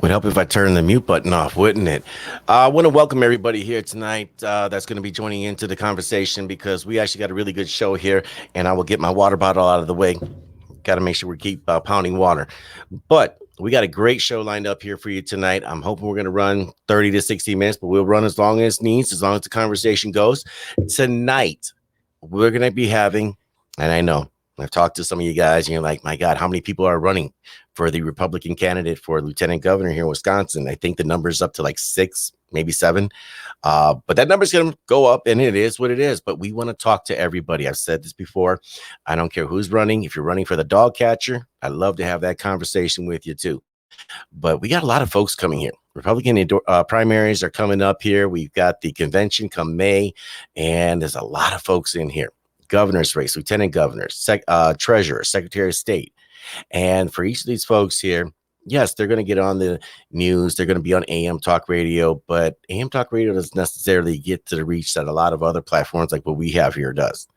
Would help if I turned the mute button off, wouldn't it? I want to welcome everybody here tonight that's going to be joining into the conversation because we actually got a really good show here, and I will get my water bottle out of the way. Got to make sure we keep pounding water. But we got a great show lined up here for you tonight. I'm hoping we're going to run 30 to 60 minutes, but we'll run as long as needs, as long as the conversation goes. Tonight, we're going to be having, and I know I've talked to some of you guys, and you're like, my God, how many people are running for the Republican candidate for lieutenant governor here in Wisconsin? I think the number is up to like 6, maybe 7. But that number is going to go up, and it is what it is. But we want to talk to everybody. I've said this before. I don't care who's running. If you're running for the dog catcher, I'd love to have that conversation with you too. But we got a lot of folks coming here. Republican primaries are coming up here. We've got the convention come May, and there's a lot of folks in here. Governor's race, lieutenant governors, treasurer, secretary of state. And for each of these folks here, yes, they're going to get on the news. They're going to be on AM talk radio, but AM talk radio doesn't necessarily get to the reach that a lot of other platforms like what we have here does.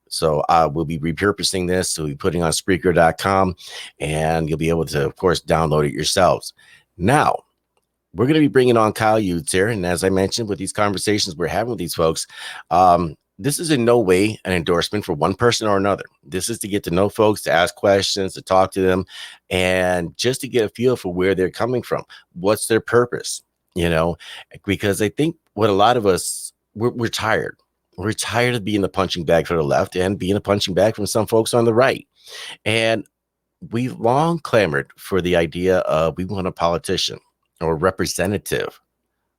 So we'll be repurposing this. So we'll be putting on Spreaker.com, and you'll be able to, of course, download it yourselves. Now, we're going to be bringing on Kyle Yudes here. And as I mentioned, with these conversations we're having with these folks, this is in no way an endorsement for one person or another. This is to get to know folks, to ask questions, to talk to them, and just to get a feel for where they're coming from. What's their purpose? Because I think what a lot of us, we're tired. We're tired of being the punching bag for the left and being a punching bag from some folks on the right. And we've long clamored for the idea of we want a politician or a representative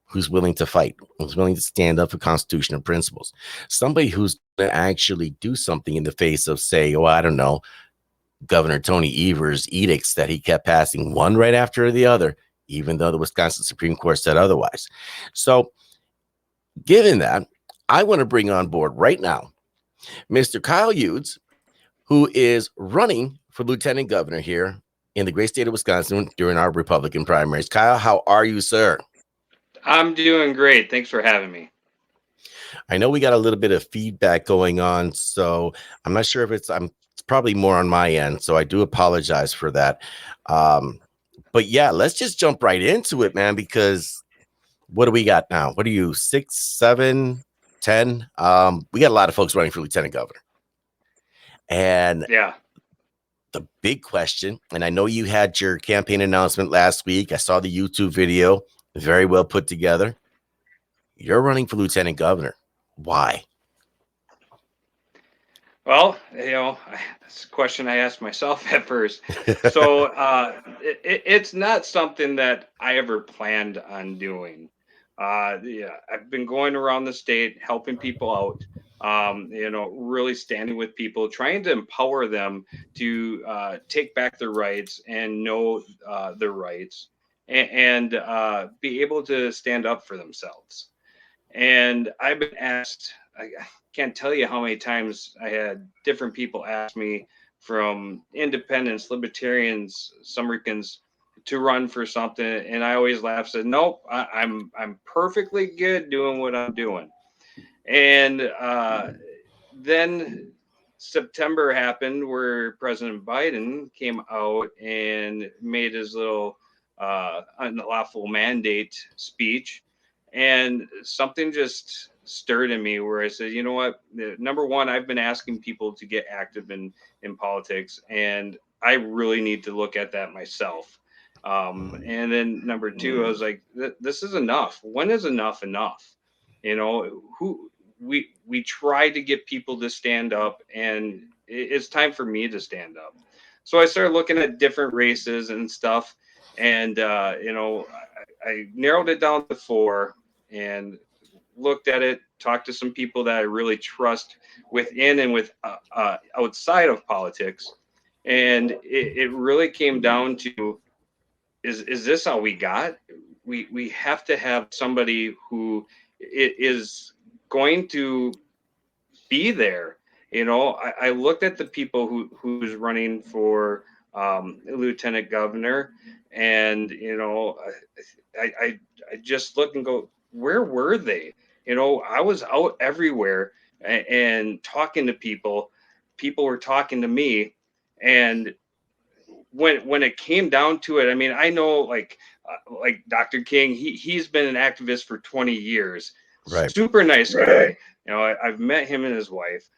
who's willing to fight, who's willing to stand up for constitutional principles, somebody who's going to actually do something in the face of, say, I don't know, Governor Tony Evers' edicts that he kept passing one right after the other, even though the Wisconsin Supreme Court said otherwise. So given that, I want to bring on board right now Mr. Kyle Yudes, who is running for lieutenant governor here in the great state of Wisconsin during our Republican primaries. Kyle, how are you, sir? I'm doing great. Thanks for having me. I know we got a little bit of feedback going on, so I'm not sure if it's probably more on my end, so I do apologize for that. But yeah, let's just jump right into it, man, because what do we got now? What are you, 6, 7, 10? We got a lot of folks running for lieutenant governor. And Yeah. the big question, and I know you had your campaign announcement last week. I saw the YouTube video, very well put together. You're running for lieutenant governor. Why? Well, that's a question I asked myself at first. So it's not something that I ever planned on doing. Yeah, I've been going around the state helping people out. Really standing with people, trying to empower them to take back their rights and know their rights and be able to stand up for themselves. And I've been asked, I can't tell you how many times I had different people ask me, from independents, libertarians, some Republicans, to run for something. And I always laugh, said, nope, I'm perfectly good doing what I'm doing. And then September happened, where President Biden came out and made his little unlawful mandate speech, and something just stirred in me where I said, you know what? Number one, I've been asking people to get active in politics, and I really need to look at that myself. And then number two, I was like, this is enough. When is enough enough? Who we try to get people to stand up, and it's time for me to stand up. So I started looking at different races and stuff, and I narrowed it down to 4 and looked at it, talked to some people that I really trust within and with outside of politics, and it really came down to, is this all we got? We have to have somebody who is going to be there. I looked at the people who's running for lieutenant governor, and I just look and go, where were they? I was out everywhere and talking to people. People were talking to me, and when it came down to it, I mean, I know like Dr. King, he's been an activist for 20 years. Right. Super nice guy. You know, I've met him and his wife.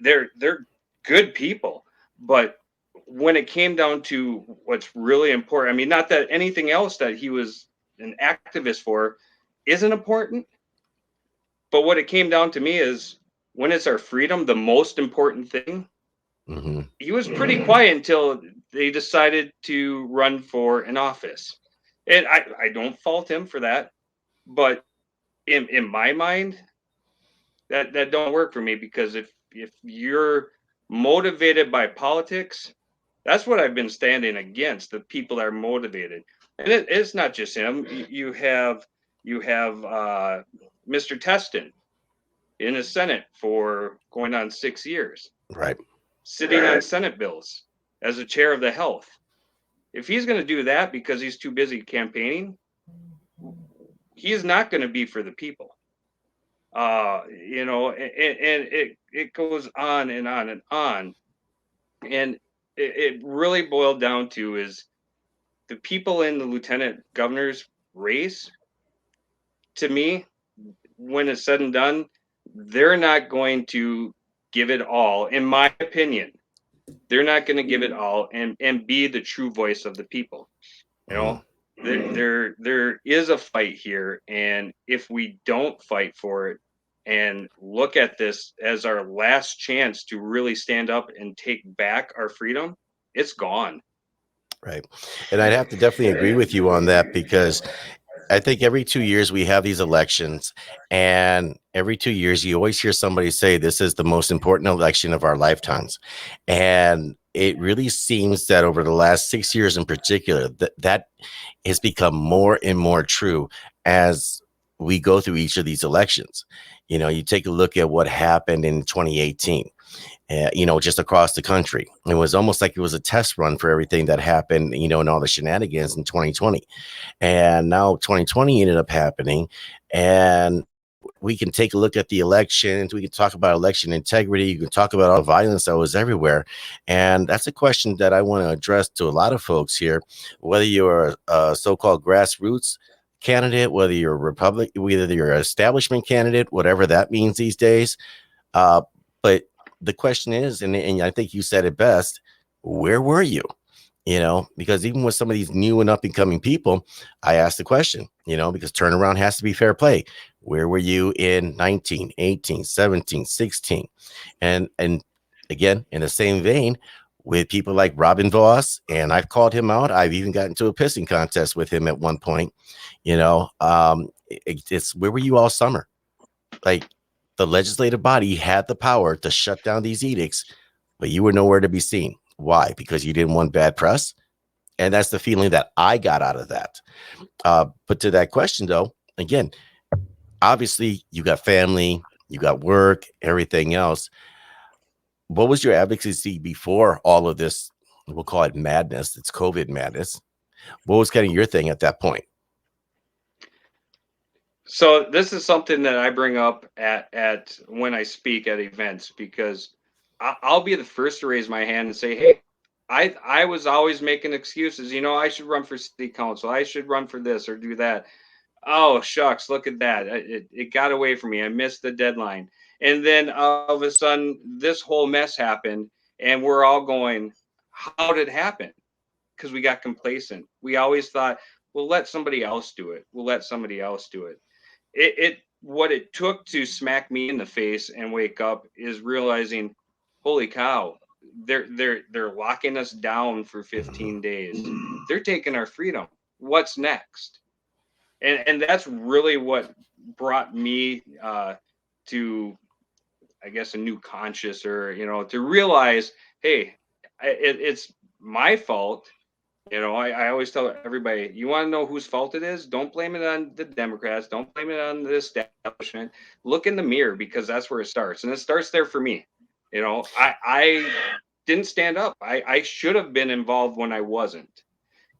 They're good people, but when it came down to what's really important, I mean, not that anything else that he was an activist for isn't important, but what it came down to me is when it's our freedom, the most important thing. Hmm. He was pretty quiet until they decided to run for an office. And I don't fault him for that, but in my mind, that don't work for me, because if you're motivated by politics, that's what I've been standing against, the people that are motivated. And it's not just him. You have Mr. Teston in the Senate for going on 6 years, Right. sitting on Senate bills as a chair of the health. If he's going to do that because he's too busy campaigning, he's not going to be for the people. And it goes on and on and on. And it really boiled down to is the people in the lieutenant governor's race, to me, when it's said and done, they're not going to give it all, in my opinion. They're not going to give it all and be the true voice of the people. You Mm. know, there is a fight here, and if we don't fight for it and look at this as our last chance to really stand up and take back our freedom, it's gone. Right. And I'd have to definitely agree with you on that because I think every 2 years we have these elections, and every 2 years you always hear somebody say this is the most important election of our lifetimes. And it really seems that over the last 6 years in particular, that has become more and more true as we go through each of these elections. You take a look at what happened in 2018, just across the country. It was almost like it was a test run for everything that happened, and all the shenanigans in 2020. And now 2020 ended up happening. And we can take a look at the elections. We can talk about election integrity. You can talk about all the violence that was everywhere. And that's a question that I want to address to a lot of folks here, whether you're a so-called grassroots candidate, whether you're a Republic, whether you're an establishment candidate, whatever that means these days. But the question is, and I think you said it best, where were you? Because even with some of these new and up and coming people, I asked the question, because turnaround has to be fair play. Where were you in 19, 18, 17, 16? And again, in the same vein, with people like Robin Voss, and I've called him out. I've even gotten into a pissing contest with him at one point. It's where were you all summer? Like, the legislative body had the power to shut down these edicts, but you were nowhere to be seen. Why? Because you didn't want bad press? And that's the feeling that I got out of that. But to that question, though, again, obviously you got family, you got work, everything else. What was your advocacy before all of this? We'll call it madness. It's COVID madness. What was kind of your thing at that point? So this is something that I bring up at when I speak at events, because I'll be the first to raise my hand and say, "Hey, I was always making excuses. I should run for city council. I should run for this or do that. Oh shucks, look at that. It got away from me. I missed the deadline." And then all of a sudden, this whole mess happened, and we're all going, "How did it happen?" Because we got complacent. We always thought, "We'll let somebody else do it. We'll let somebody else do it." It what it took to smack me in the face and wake up is realizing, holy cow, they're locking us down for Mhm. 15 days. They're taking our freedom. What's next? And that's really what brought me to, I guess, a new conscious, or to realize, hey, it's my fault. I always tell everybody, you want to know whose fault it is? Don't blame it on the Democrats. Don't blame it on the establishment. Look in the mirror, because that's where it starts. And it starts there for me. I didn't stand up. I should have been involved when I wasn't.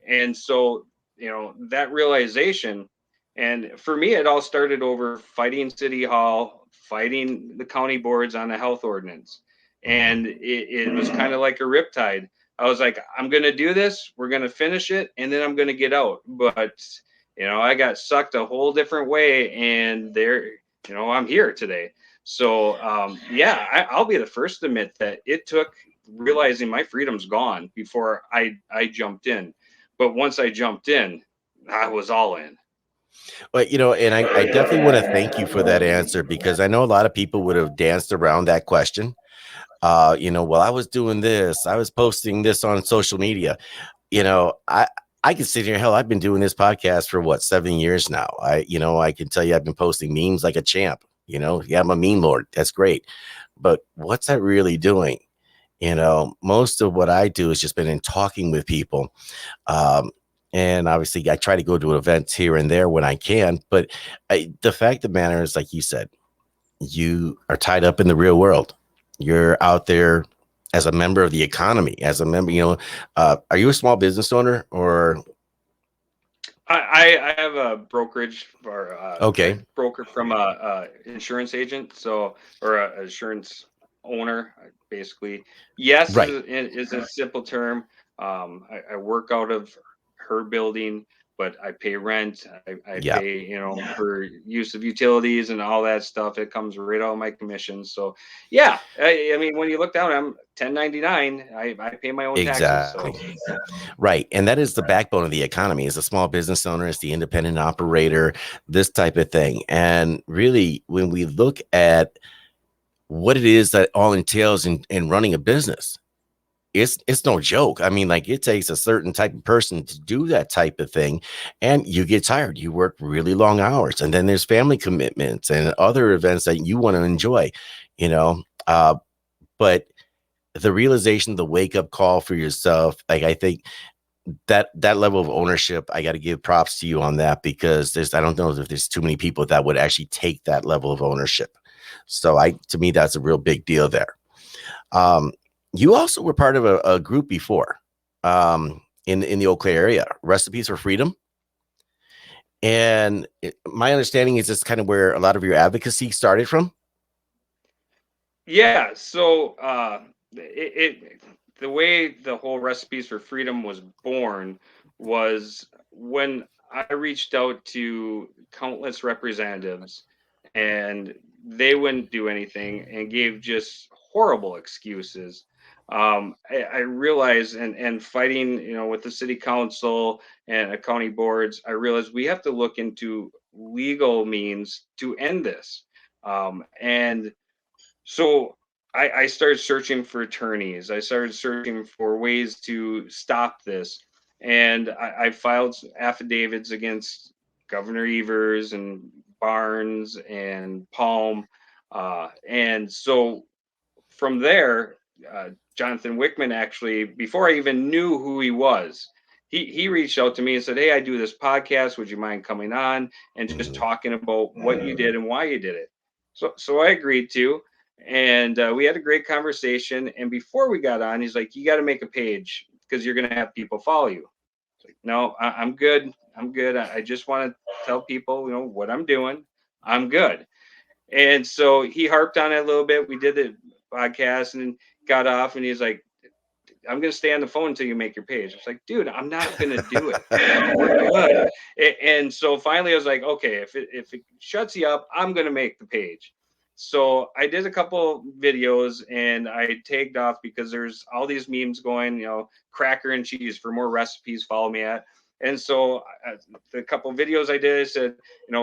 And so, that realization, and for me, it all started over fighting City Hall, fighting the county boards on the health ordinance. Mhm. And it was kind of like a riptide. I was like, I'm going to do this. We're going to finish it. And then I'm going to get out. But, I got sucked a whole different way. And I'm here today. So, yeah, I'll be the first to admit that it took realizing my freedom's gone before I jumped in. But once I jumped in, I was all in. But, and I definitely want to thank you for that answer, because I know a lot of people would have danced around that question. Well, I was doing this, I was posting this on social media. you know, I I can sit here. Hell, I've been doing this podcast for what, 7 years now. I can tell you, I've been posting memes like a champ. Yeah, I'm a meme lord. That's great, but what's that really doing? Most of what I do is just been in talking with people. Um, and obviously, I try to go to events here and there when I can. But the fact of the matter is, like you said, you are tied up in the real world. You're out there as a member of the economy, as a member, are you a small business owner or? I have a brokerage or I Okay. broker from a insurance agent, so or a insurance owner, basically. Yes Right. is a simple term. I work out of her building, but I pay rent. I Yeah. pay for use of utilities and all that stuff. It comes right out of my commissions. So yeah, I mean when you look down, I'm 1099. I pay my own taxes. So Exactly. Right. And that is the backbone of the economy, is a small business owner, is the independent operator, this type of thing. And really, when we look at what it is that all entails in running a business, it's no joke. I mean, like, it takes a certain type of person to do that type of thing, and you get tired. You work really long hours, and then there's family commitments and other events that you want to enjoy, you know. But the realization, the wake up call for yourself, like, I think that level of ownership, I got to give props to you on that, because I don't know if there's too many people that would actually take that level of ownership. So to me, that's a real big deal there. Um, you also were part of a group before, in the Eau Claire area, Recipes for Freedom. And my understanding is it's kind of where a lot of your advocacy started from. yeah, so the way the whole Recipes for Freedom was born was when I reached out to countless representatives, and they wouldn't do anything and gave just horrible excuses. I realized, and fighting, with the city council and the county boards, I realized we have to look into legal means to end this. And so I started searching for attorneys. I started searching for ways to stop this. And I filed affidavits against Governor Evers and Barnes and Palm. And so from there, Jonathan Wickman, actually, before I even knew who he was, he reached out to me and said, "Hey, I do this podcast. Would you mind coming on and just Mhm. talking about what you did and why you did it?" So I agreed to, and we had a great conversation. And before we got on, he's like, "You got to make a page because you're going to have people follow you." It's like, "No, I'm good. I'm good. I just want to tell people, what I'm doing. I'm good." And so he harped on it a little bit. We did the podcast and got off, and he's like, "I'm gonna stay on the phone until you make your page." I was like, "Dude, I'm not gonna do it. We're good." And so finally, I was like, "Okay, if it shuts you up, I'm gonna make the page." So I did a couple videos and I tagged off because there's all these memes going, cracker and cheese for more recipes. Follow me at. And so the couple videos I did, I said,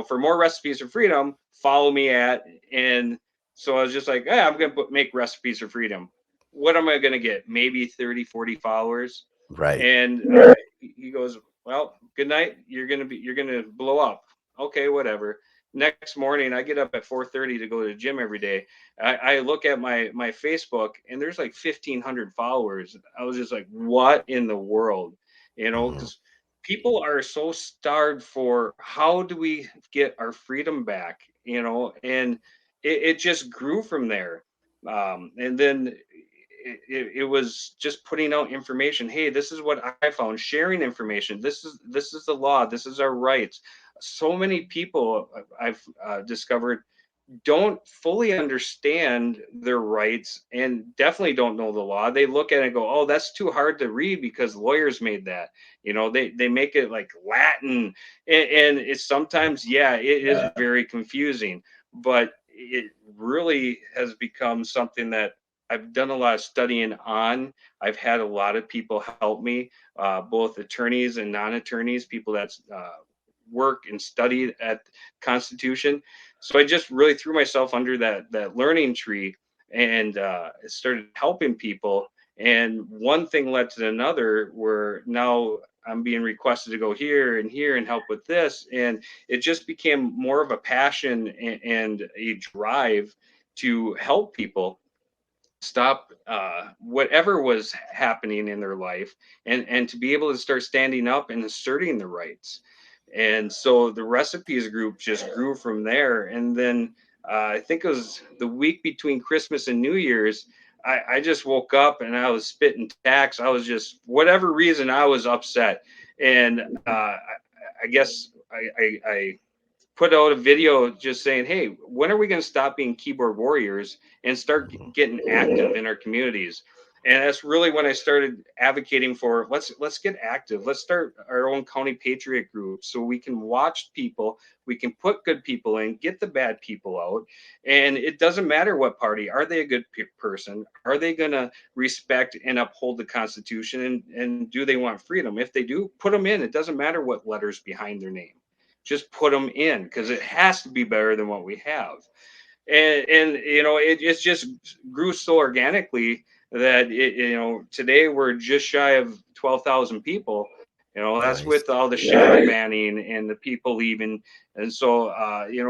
for more recipes for freedom, follow me at. And so I was just like, yeah, I'm gonna make recipes for freedom. What am I going to get? Maybe 30, 40 followers. Right. And he goes, "Well, good night. You're going to blow up." Okay, whatever. Next morning, I get up at 4:30 to go to the gym every day. I look at my Facebook, and there's like 1,500 followers. I was just like, what in the world? Mhm. Because people are so starved for how do we get our freedom back, and it just grew from there. And then it was just putting out information. Hey, this is what I found. Sharing information. This is the law. This is our rights. So many people I've discovered don't fully understand their rights and definitely don't know the law. They look at it and go, "Oh, that's too hard to read because lawyers made that." They make it like Latin, and it's sometimes, yeah, it is very confusing, but it really has become something that I've done a lot of studying on. I've had a lot of people help me, both attorneys and non-attorneys, people that's work and study at Constitution. So I just really threw myself under that learning tree and started helping people. And one thing led to another, where now I'm being requested to go here and help with this, and it just became more of a passion and a drive to help people stop whatever was happening in their life, and to be able to start standing up and asserting their rights. And so the recipes group just grew from there. And then I think it was the week between Christmas and New Year's, I just woke up and I was spitting tacks. I was just, whatever reason, I was upset. And I guess I put out a video just saying, "Hey, when are we going to stop being keyboard warriors and start getting active in our communities?" And that's really when I started advocating for, let's get active. Let's start our own county patriot group so we can watch people, we can put good people in, get the bad people out. And it doesn't matter what party. Are they a good person? Are they going to respect and uphold the Constitution, and do they want freedom? If they do, put them in. It doesn't matter what letters behind their name, just put them in, because it has to be better than what we have. And it just grew so organically that today we're just shy of 12,000 people. That's Nice. with all the shadow banning and the people leaving. And so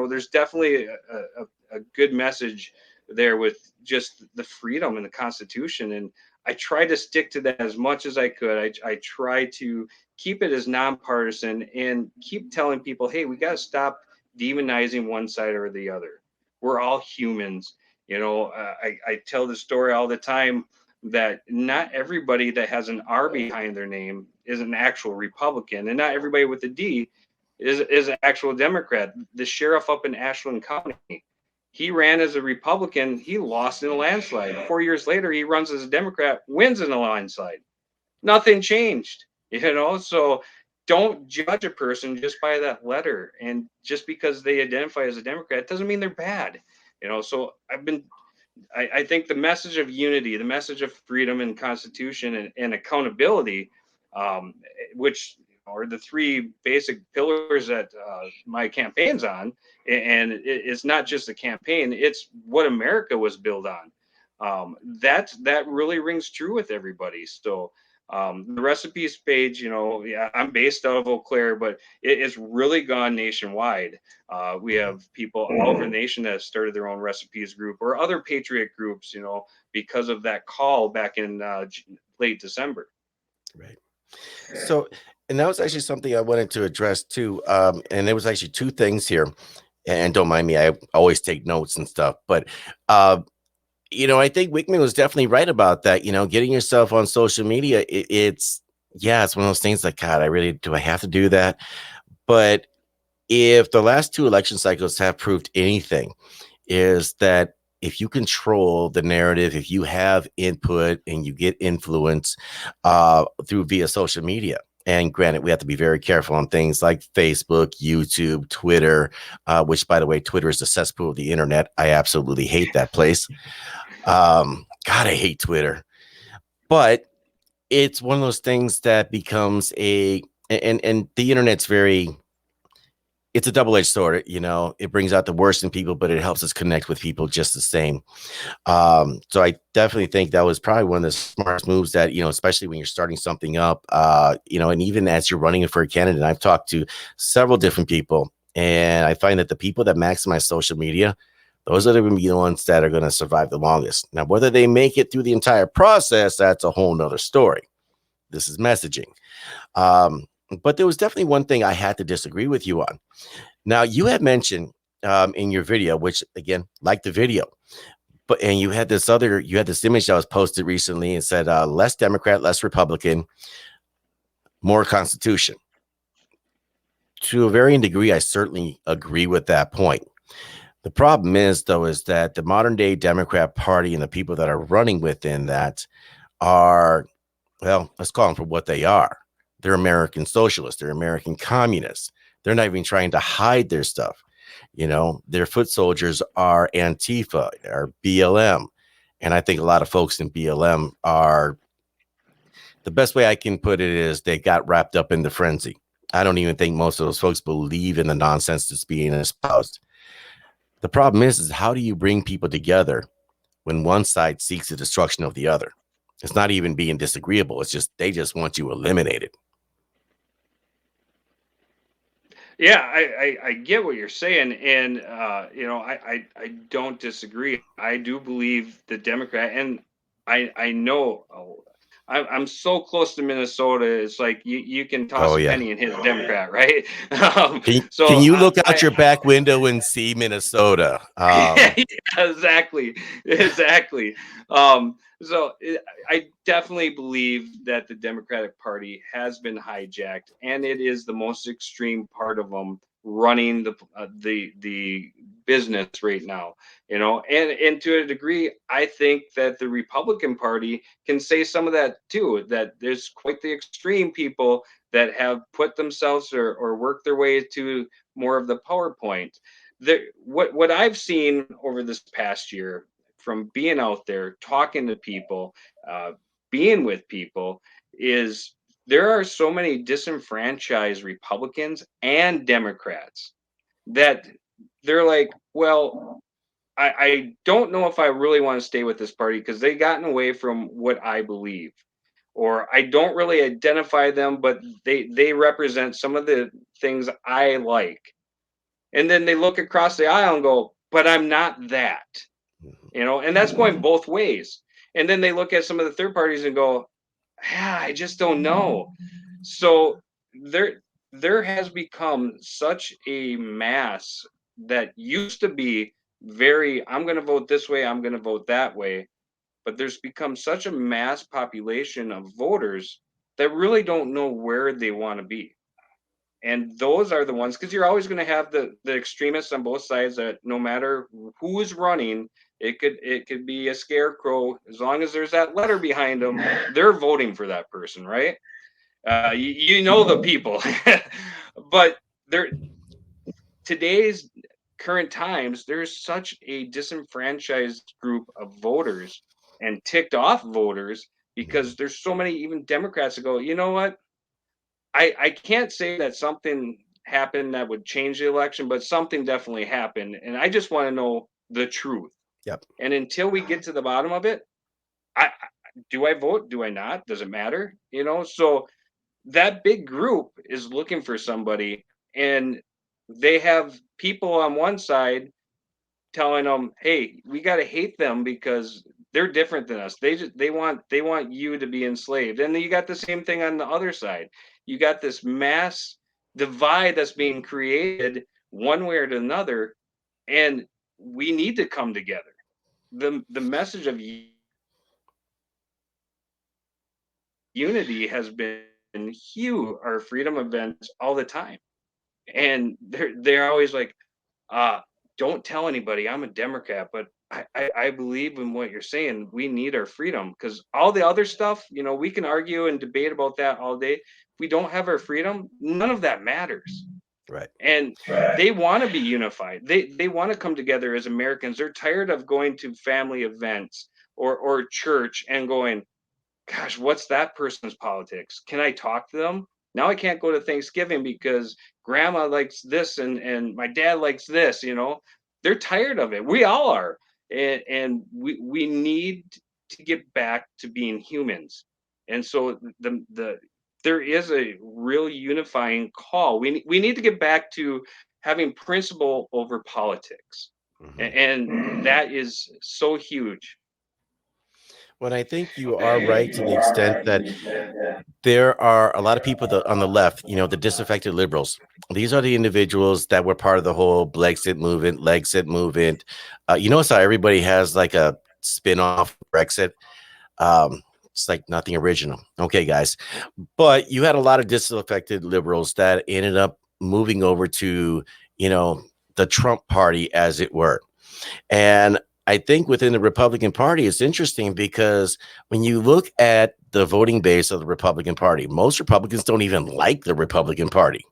there's definitely a good message there with just the freedom and the Constitution. And I try to stick to that as much as I could. I try to keep it as nonpartisan and keep telling people, hey, we got to stop demonizing one side or the other. We're all humans. I tell the story all the time that not everybody that has an R behind their name is an actual Republican, and not everybody with a D is an actual Democrat. The sheriff up in Ashland County, he ran as a Republican. He lost in a landslide. 4 years later, he runs as a Democrat, wins in a landslide. Nothing changed. So don't judge a person just by that letter, and just because they identify as a Democrat doesn't mean they're bad. So I think the message of unity, the message of freedom and Constitution, and accountability, which are the three basic pillars that my campaign's on. And it's not just a campaign, it's what America was built on. That really rings true with everybody. So the recipes page, yeah, I'm based out of Eau Claire, but it's really gone nationwide. We have people all over the nation that have started their own recipes group or other patriot groups, because of that call back in late December. Right. So, and that was actually something I wanted to address too. And there was actually two things here, and don't mind me, I always take notes and stuff. But uh, I think Wickman was definitely right about that. Getting yourself on social media, it's one of those things like, God, do I have to do that? But if the last two election cycles have proved anything, is that if you control the narrative, if you have input and you get influence through via social media. And granted, we have to be very careful on things like Facebook, YouTube, Twitter, which, by the way, Twitter is the cesspool of the internet. I absolutely hate that place. God, I hate Twitter. But it's one of those things that becomes and the internet's it's a double-edged sword. It brings out the worst in people, but it helps us connect with people just the same. So I definitely think that was probably one of the smartest moves that, especially when you're starting something up, and even as you're running it for a candidate. I've talked to several different people, and I find that the people that maximize social media, those are going to be the ones that are going to survive the longest. Now, whether they make it through the entire process, that's a whole nother story. This is messaging. But there was definitely one thing I had to disagree with you on. Now, you had mentioned in your video, which again, like the video, and you had this image that was posted recently and said less Democrat, less Republican, more Constitution. To a varying degree, I certainly agree with that point. The problem is, though, is that the modern day Democrat Party and the people that are running within that are, well, let's call them for what they are. They're American socialists. They're American communists. They're not even trying to hide their stuff. You know, their foot soldiers are Antifa, are BLM. And I think a lot of folks in BLM are, the best way I can put it is they got wrapped up in the frenzy. I don't even think most of those folks believe in the nonsense that's being espoused. The problem is how do you bring people together when one side seeks the destruction of the other? It's not even being disagreeable. It's just they just want you eliminated. Yeah, I get what you're saying, and I don't disagree. I do believe the Democrat, and I know I'm so close to Minnesota. It's like you can toss Oh a yeah. penny and hit a Democrat, right? Can So you look out your back window and see Minnesota? yeah, exactly, exactly. I definitely believe that the Democratic Party has been hijacked, and it is the most extreme part of them running the business right now. And to a degree, I think that the Republican Party can say some of that too. That there's quite the extreme people that have put themselves or worked their way to more of the PowerPoint. What I've seen over this past year from being out there, talking to people, uh, being with people, is there are so many disenfranchised Republicans and Democrats that they're like, well, I don't know if I really want to stay with this party because they gotten away from what I believe. Or I don't really identify them, but they represent some of the things I like, and then they look across the aisle and go, but I'm not that, and that's going both ways. And then they look at some of the third parties and go, yeah, I just don't know. So there has become such a mass that used to be very, I'm going to vote this way, I'm going to vote that way, but there's become such a mass population of voters that really don't know where they want to be. And those are the ones, because you're always going to have the extremists on both sides, that no matter who is running, it could be a scarecrow. As long as there's that letter behind them, they're voting for that person, right? You know the people. But there, today's current times, there's such a disenfranchised group of voters and ticked off voters, because there's so many even Democrats that go, you know what, I can't say that something happened that would change the election, but something definitely happened, and I just want to know the truth. Yep. And until we get to the bottom of it, I do I vote? Do I not? Does it matter? So that big group is looking for somebody, and they have people on one side telling them, "Hey, we got to hate them because they're different than us. They want you to be enslaved." And then you got the same thing on the other side. You got this mass divide that's being created one way or another, and we need to come together. The message of unity has been huge. Our freedom events all the time, and they're always like, uh, don't tell anybody I'm a Democrat, but I believe in what you're saying. We need our freedom, because all the other stuff, we can argue and debate about that all day. If we don't have our freedom, none of that matters. Right. And they want to be unified. They want to come together as Americans. They're tired of going to family events or church and going, gosh, what's that person's politics? Can I talk to them? Now I can't go to Thanksgiving because grandma likes this and my dad likes this. They're tired of it. We all are. And we need to get back to being humans. And so there is a real unifying call. We need to get back to having principle over politics. Mm-hmm. And that is so huge. Well, I think you are right to the extent that there are a lot of people on the left, the disaffected liberals. These are the individuals that were part of the whole Brexit movement, Legsit movement. You notice how everybody has like a spin-off Brexit. It's like nothing original. Okay, guys. But you had a lot of disaffected liberals that ended up moving over to, you know, the Trump party, as it were. And I think within the Republican Party, it's interesting because when you look at the voting base of the Republican Party, most Republicans don't even like the Republican Party.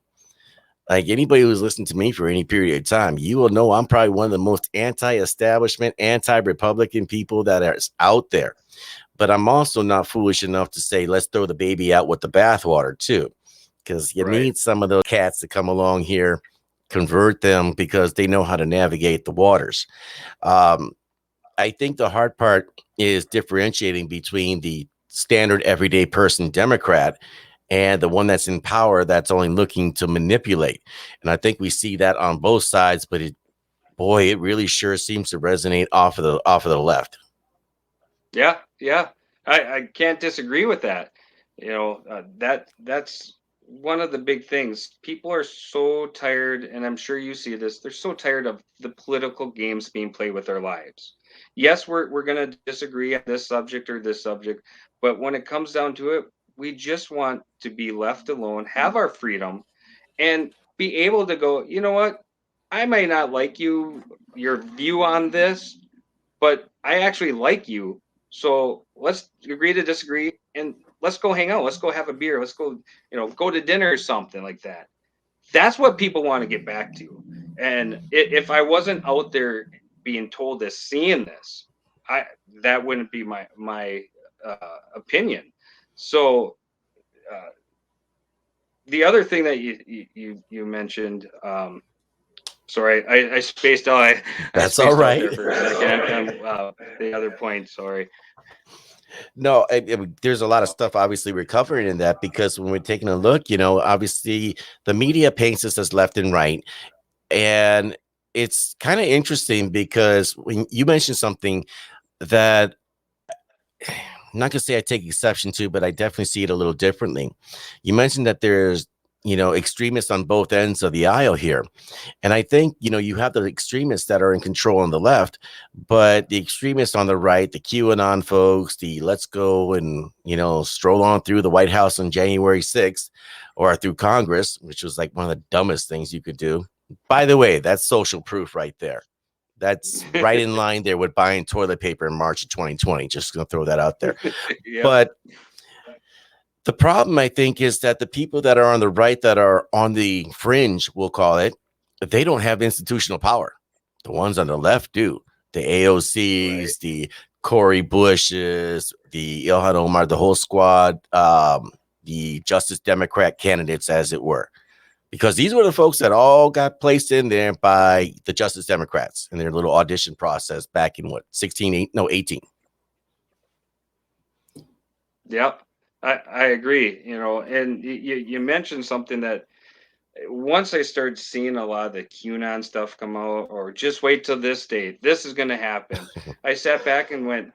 Like anybody who's listened to me for any period of time, you will know I'm probably one of the most anti-establishment, anti-Republican people that is out there. But I'm also not foolish enough to say, let's throw the baby out with the bathwater too, because you Right. need some of those cats to come along here, convert them because they know how to navigate the waters. Um, I think the hard part is differentiating between the standard everyday person Democrat and the one that's in power that's only looking to manipulate. And I think we see that on both sides, but it really sure seems to resonate off of the left. Yeah, yeah. I can't disagree with that. That's one of the big things. People are so tired, and I'm sure you see this. They're so tired of the political games being played with their lives. Yes, we're gonna disagree on this subject or this subject, but when it comes down to it, we just want to be left alone, have our freedom, and be able to go, you know what? I may not like your view on this, but I actually like you. So let's agree to disagree and let's go hang out. Let's go have a beer. Let's go, go to dinner or something like that. That's what people want to get back to. And if I wasn't out there being told this, seeing this, I that wouldn't be my opinion. So uh, the other thing that you mentioned, sorry, I spaced out. I That's all spaced out there right. for a second. The other point, sorry. No, there's a lot of stuff obviously we're covering in that because when we're taking a look, obviously the media paints us as left and right. And it's kind of interesting because when you mentioned something that I'm not gonna say I take exception to, but I definitely see it a little differently. You mentioned that there's, extremists on both ends of the aisle here. And I think, you have the extremists that are in control on the left, but the extremists on the right, the QAnon folks, the let's go and, stroll on through the White House on January 6th or through Congress, which was like one of the dumbest things you could do. By the way, that's social proof right there. That's right in line there with buying toilet paper in March of 2020. Just going to throw that out there. Yep. But the problem, I think, is that the people that are on the right, that are on the fringe, we'll call it, they don't have institutional power. The ones on the left do. The AOCs, Right. the Cory Bushes, the Ilhan Omar, the whole squad, the Justice Democrat candidates, as it were. Because these were the folks that all got placed in there by the Justice Democrats in their little audition process back in 18. Yep. I agree. And you mentioned something that once I started seeing a lot of the QAnon stuff come out, or just wait till this date, this is going to happen. I sat back and went,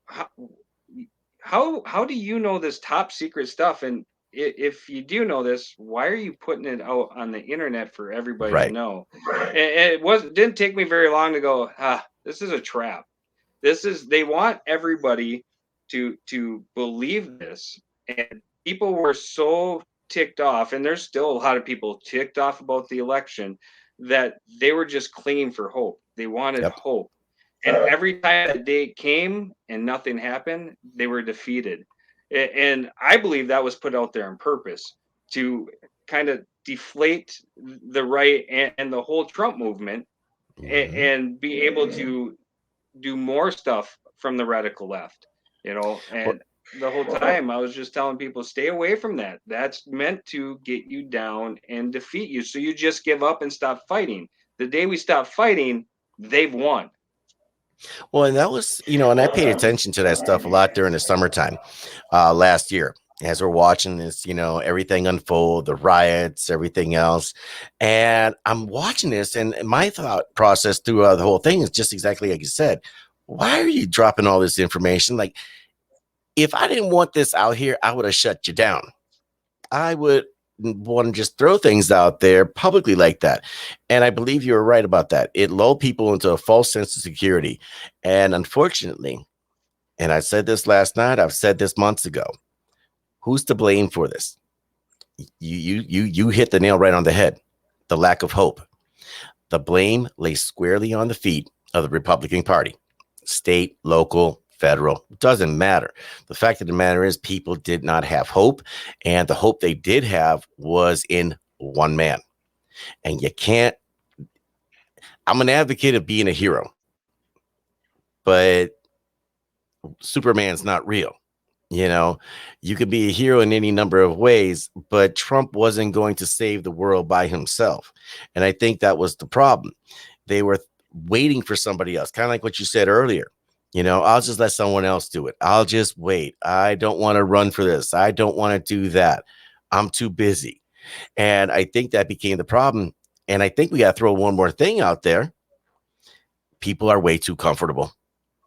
how, how do you know this top secret stuff? And if you do know this, why are you putting it out on the internet for everybody to Right. know? And didn't take me very long to go, this is a trap. They want everybody to believe this. And people were so ticked off, and there's still a lot of people ticked off about the election, that they were just clinging for hope. They wanted Yep. hope. And every time that day came and nothing happened, they were defeated. And I believe that was put out there on purpose to kind of deflate the right and the whole Trump movement, Mhm. and be able to do more stuff from the radical left, Well, and the whole time I was just telling people, stay away from that. That's meant to get you down and defeat you. So you just give up and stop fighting. The day we stop fighting, they've won. Well, and that was, and I paid attention to that stuff a lot during the summertime last year as we're watching this, everything unfold, the riots, everything else. And I'm watching this, and my thought process through the whole thing is just exactly like you said. Why are you dropping all this information? Like, if I didn't want this out here, I would have shut you down. I would want to just throw things out there publicly like that. And I believe you're right about that. It lulled people into a false sense of security. And unfortunately, and I said this last night, I've said this months ago, who's to blame for this? You hit the nail right on the head. The lack of hope. The blame lay squarely on the feet of the Republican Party. State, local, federal, doesn't matter. The fact of the matter is people did not have hope, and the hope they did have was in one man. And you can't, I'm an advocate of being a hero, but Superman's not real. You know, you could be a hero in any number of ways, but Trump wasn't going to save the world by himself. And I think that was the problem. They were waiting for somebody else, kind of like what you said earlier. I'll just let someone else do it. I'll just wait. I don't want to run for this. I don't want to do that. I'm too busy. And I think that became the problem. And I think we got to throw one more thing out there. People are way too comfortable.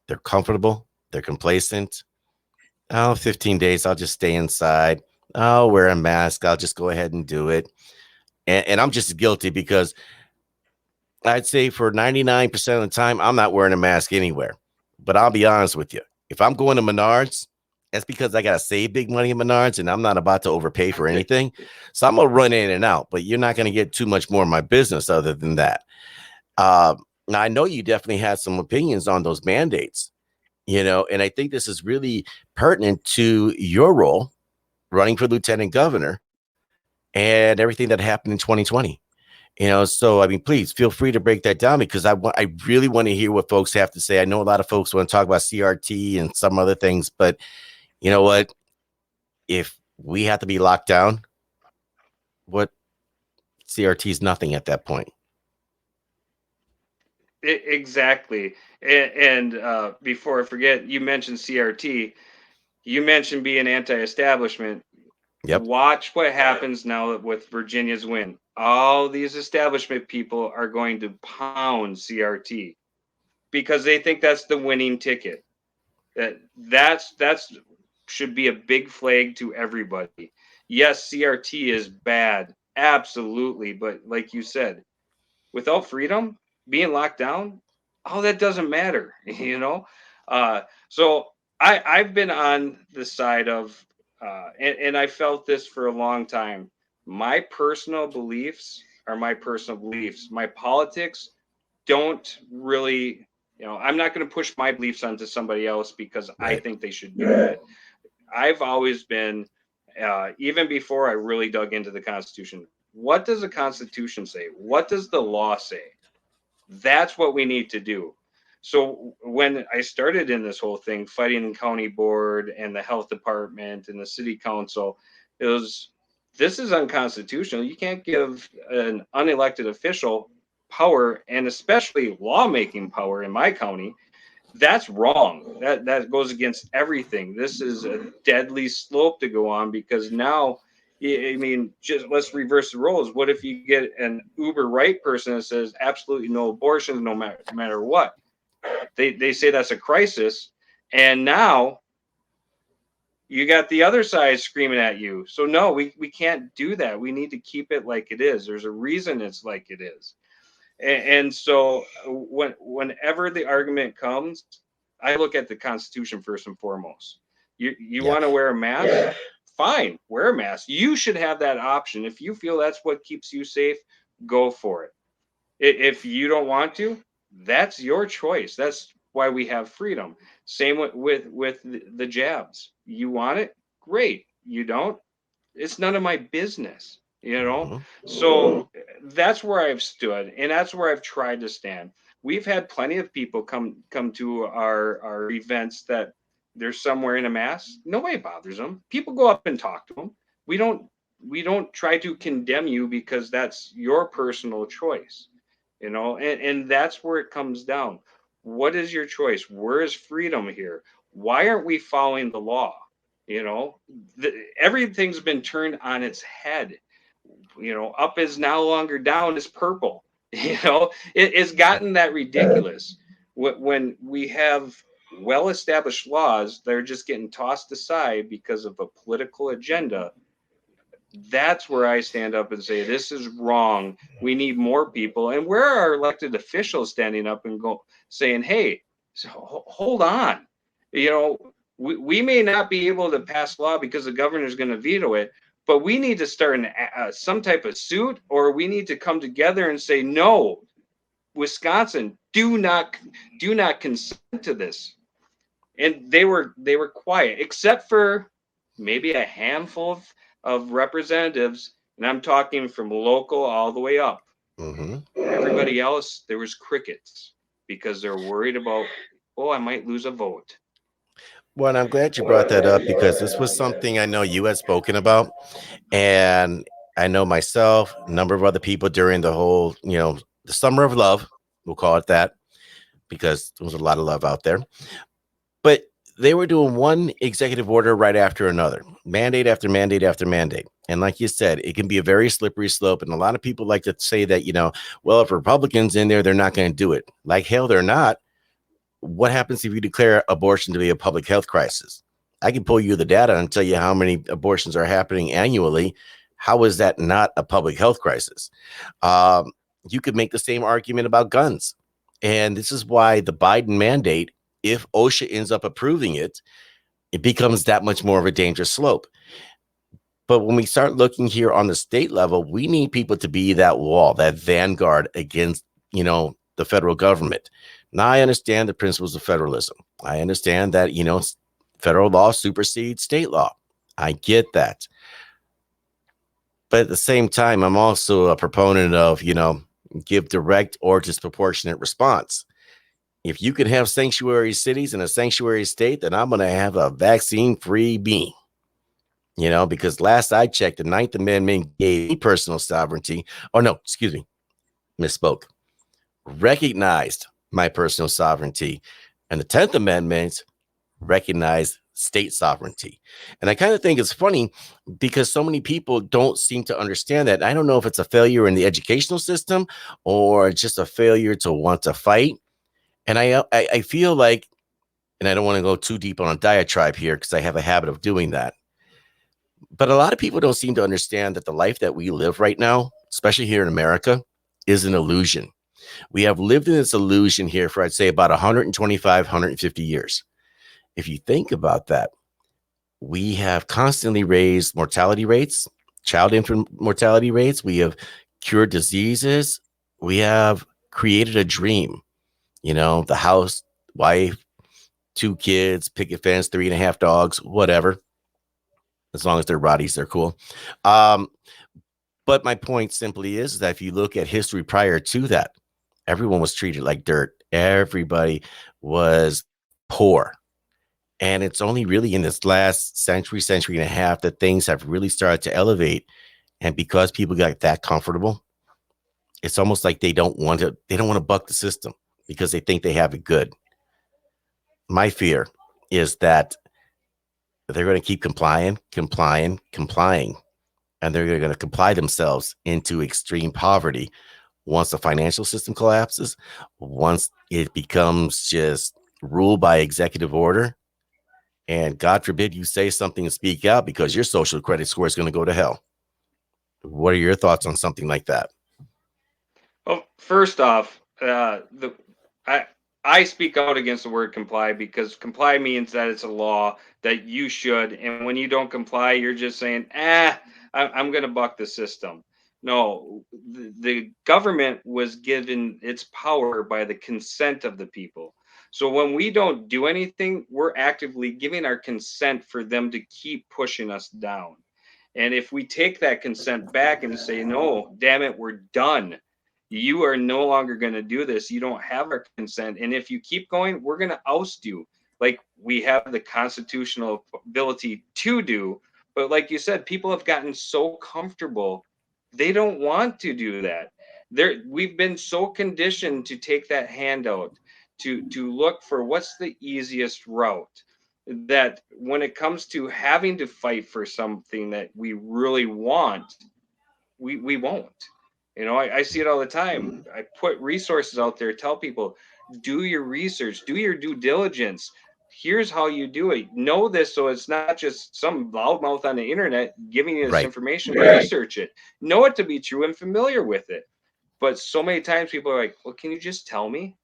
They're comfortable. They're complacent. Oh, 15 days. I'll just stay inside. I'll wear a mask. I'll just go ahead and do it. And I'm just guilty because I'd say for 99% of the time, I'm not wearing a mask anywhere. But I'll be honest with you. If I'm going to Menards, that's because I got to save big money in Menards and I'm not about to overpay for anything. So I'm going to run in and out, but you're not going to get too much more of my business other than that. Now, I know you definitely had some opinions on those mandates, and I think this is really pertinent to your role running for lieutenant governor and everything that happened in 2020. So I mean, please feel free to break that down because I really want to hear what folks have to say. I know a lot of folks want to talk about CRT and some other things, but you know what? If we have to be locked down, what CRT is nothing at that point. Exactly. And before I forget, you mentioned CRT. You mentioned being anti-establishment. Yep. Watch what happens now with Virginia's win. All these establishment people are going to pound CRT because they think that's the winning ticket. That's should be a big flag to everybody. Yes, CRT is bad, absolutely, but like you said, without freedom, being locked down, all that doesn't matter, you know. So I've been on the side of, and I felt this for a long time. My personal beliefs are my personal beliefs. My politics don't really, I'm not going to push my beliefs onto somebody else because I Right. think they should do it. I've always been, even before I really dug into the Constitution, what does the Constitution say? What does the law say? That's what we need to do. So when I started in this whole thing, fighting the county board and the health department and the city council, it was, this is unconstitutional. You can't give an unelected official power, and especially lawmaking power in my county. That's wrong. That goes against everything. This is a deadly slope to go on because now, I mean, just let's reverse the roles. What if you get an uber right person that says absolutely no abortions, no matter what? They say that's a crisis, and now you got the other side screaming at you. So no, we can't do that. We need to keep it like it is. There's a reason it's like it is. And so whenever the argument comes, I look at the Constitution first and foremost. You Yeah. want to wear a mask? Fine, wear a mask. You should have that option. If you feel that's what keeps you safe, go for it. If you don't want to, that's your choice. That's why we have freedom. Same with the jabs. You want it? Great. You don't? It's none of my business, you know. Mm-hmm. So that's where I've stood, and that's where I've tried to stand. We've had plenty of people come to our events that they're somewhere in a mask. Nobody bothers them. People go up and talk to them. We don't try to condemn you because that's your personal choice, you know. And that's where it comes down. What is your choice? Where is freedom here? Why aren't we following the law? You know, everything's been turned on its head. You know, up is now longer down is purple. You know, it's gotten that ridiculous. When we have well established laws, they're just getting tossed aside because of a political agenda. That's where I stand up and say, this is wrong. We need more people. And where are our elected officials standing up and go saying, hey, so hold on. You know, we may not be able to pass law because the governor is going to veto it, but we need to start some type of suit, or we need to come together and say, no, Wisconsin, do not consent to this. And they were quiet, except for maybe a handful of representatives, and I'm talking from local all the way up. Hmm. Everybody else, there was crickets because they're worried about, oh, I might lose a vote. Well, and I'm glad you brought that up because this was something I know you had spoken about. And I know myself, a number of other people during the whole, the summer of love, we'll call it that, because there was a lot of love out there. But they were doing one executive order right after another, mandate after mandate after mandate. And like you said, it can be a very slippery slope. And a lot of people like to say that, well, if Republicans in there, they're not going to do it. Like hell, they're not. What happens if you declare abortion to be a public health crisis? I can pull you the data and tell you how many abortions are happening annually. How is that not a public health crisis? Um, you could make the same argument about guns. And this is why the Biden mandate, if OSHA ends up approving it, it becomes that much more of a dangerous slope. But when we start looking here on the state level, we need people to be that wall, that vanguard against, the federal government. Now, I understand the principles of federalism. I understand that, federal law supersedes state law. I get that. But at the same time, I'm also a proponent of, give direct or disproportionate response. If you can have sanctuary cities and a sanctuary state, then I'm going to have a vaccine-free being. Because last I checked, the Ninth Amendment gave me personal sovereignty. Oh, no, excuse me, misspoke. Recognized my personal sovereignty. And the 10th Amendment recognized state sovereignty. And I kind of think it's funny because so many people don't seem to understand that. I don't know if it's a failure in the educational system or just a failure to want to fight. And I feel like, and I don't want to go too deep on a diatribe here because I have a habit of doing that. But a lot of people don't seem to understand that the life that we live right now, especially here in America, is an illusion. We have lived in this illusion here for, I'd say, about 125, 150 years. If you think about that, we have constantly raised mortality rates, child infant mortality rates. We have cured diseases. We have created a dream, the house, wife, 2 kids, picket fence, 3.5 dogs, whatever. As long as they're Rotties, they're cool. Um, but my point simply is that if you look at history prior to that, everyone was treated like dirt. Everybody was poor. And it's only really in this last century, century and a half that things have really started to elevate. And because people got that comfortable, it's almost like they don't want to buck the system because they think they have it good. My fear is that they're going to keep complying, and they're going to comply themselves into extreme poverty once the financial system collapses, once it becomes just ruled by executive order. And God forbid you say something and speak out because your social credit score is going to go to hell. What are your thoughts on something like that? Well, first off, the I I speak out against the word comply because comply means that it's a law that you should, and when you don't comply, you're just saying, I'm going to buck the system. No, the government was given its power by the consent of the people. So when we don't do anything, we're actively giving our consent for them to keep pushing us down. And if we take that consent back and say, no, damn it, we're done. You are no longer going to do this. You don't have our consent. And if you keep going, we're going to oust you like we have the constitutional ability to do. But like you said, people have gotten so comfortable, they don't want to do that. We've been so conditioned to take that handout, to look for what's the easiest route, that when it comes to having to fight for something that we really want, we won't. I see it all the time. I put resources out there, tell people, do your research, do your due diligence. Here's how you do it. Know this so it's not just some loudmouth on the internet giving you this Right. information. Research it. Know it to be true and familiar with it. But so many times people are like, well, can you just tell me?